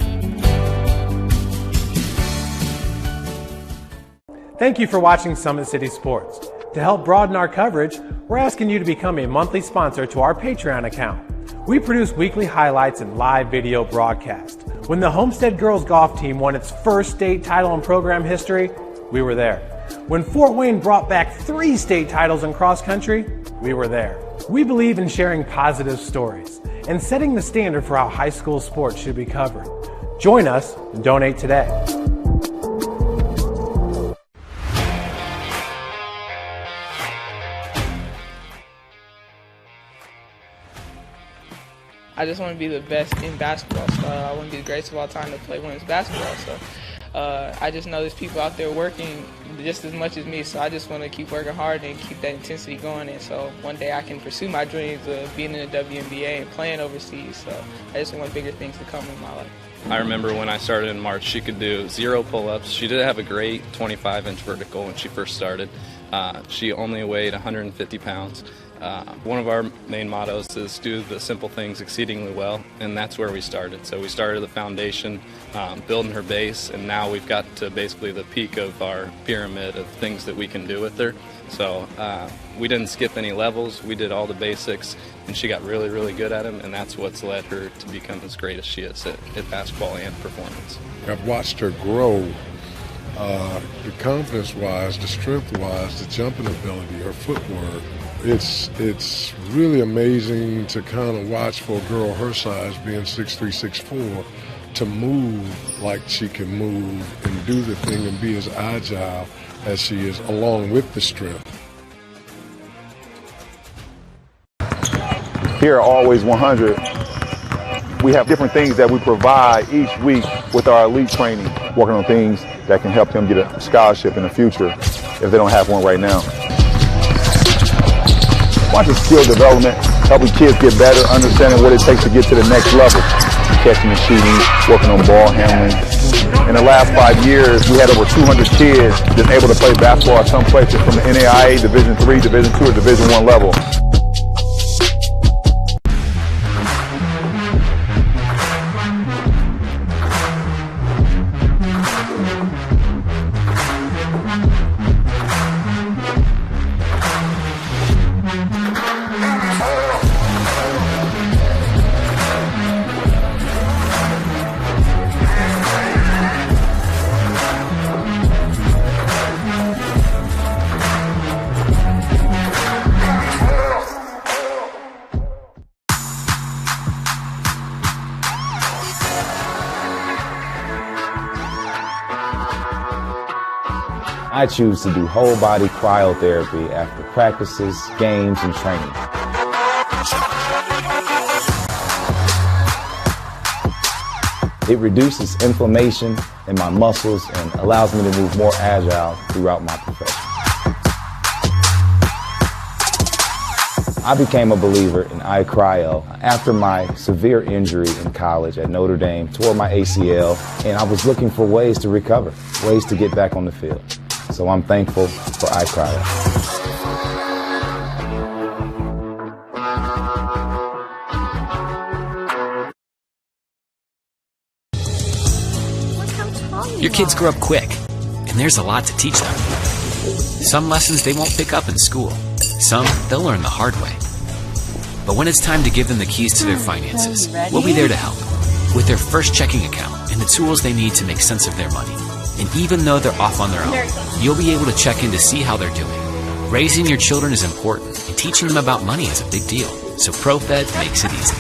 Thank you for watching Summit City Sports. To help broaden our coverage, we're asking you to become a monthly sponsor to our Patreon account. We produce weekly highlights and live video broadcasts. When the Homestead girls golf team won its first state title in program history, we were there. When Fort Wayne brought back 3 state titles in cross country, we were there. We believe in sharing positive stories and setting the standard for how high school sports should be covered. Join us and donate today. I just want to be the best in basketball. So I want to be the greatest of all time to play women's basketball. So I just know there's people out there working just as much as me, so I just want to keep working hard and keep that intensity going, and so one day I can pursue my dreams of being in the WNBA and playing overseas. So I just want bigger things to come in my life. I remember when I started in March, she could do 0 pull-ups. She did have a great 25-inch vertical when she first started. She only weighed 150 pounds. One of our main mottos is do the simple things exceedingly well, and that's where we started. So we started the foundation, building her base, and now we've got to basically the peak of our pyramid of things that we can do with her. So we didn't skip any levels. We did all the basics, and she got really, really good at them, and that's what's led her to become as great as she is at basketball and performance. I've watched her grow, the confidence-wise, the strength-wise, the jumping ability, her footwork. It's really amazing to kind of watch for a girl her size, being 6'3", 6'4", to move like she can move and do the thing and be as agile as she is, along with the strength. Here at Always 100, we have different things that we provide each week with our elite training, working on things that can help them get a scholarship in the future if they don't have one right now. Watching skill development, helping kids get better, understanding what it takes to get to the next level. Catching and shooting, working on ball handling. In the last 5 years, we had over 200 kids that's able to play basketball at some places from the NAIA, Division III, Division II, or Division I level. I choose to do whole body cryotherapy after practices, games, and training. It reduces inflammation in my muscles and allows me to move more agile throughout my profession. I became a believer in iCryo after my severe injury in college at Notre Dame, tore my ACL, and I was looking for ways to recover, ways to get back on the field. So I'm thankful for iCryo. Your kids grow up quick, and there's a lot to teach them. Some lessons they won't pick up in school. Some they'll learn the hard way. But when it's time to give them the keys to their finances, we'll be there to help with their first checking account and the tools they need to make sense of their money. And even though they're off on their own, you'll be able to check in to see how they're doing. Raising your children is important, and teaching them about money is a big deal. So ProFed makes it easy.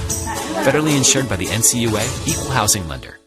Federally insured by the NCUA, Equal Housing Lender.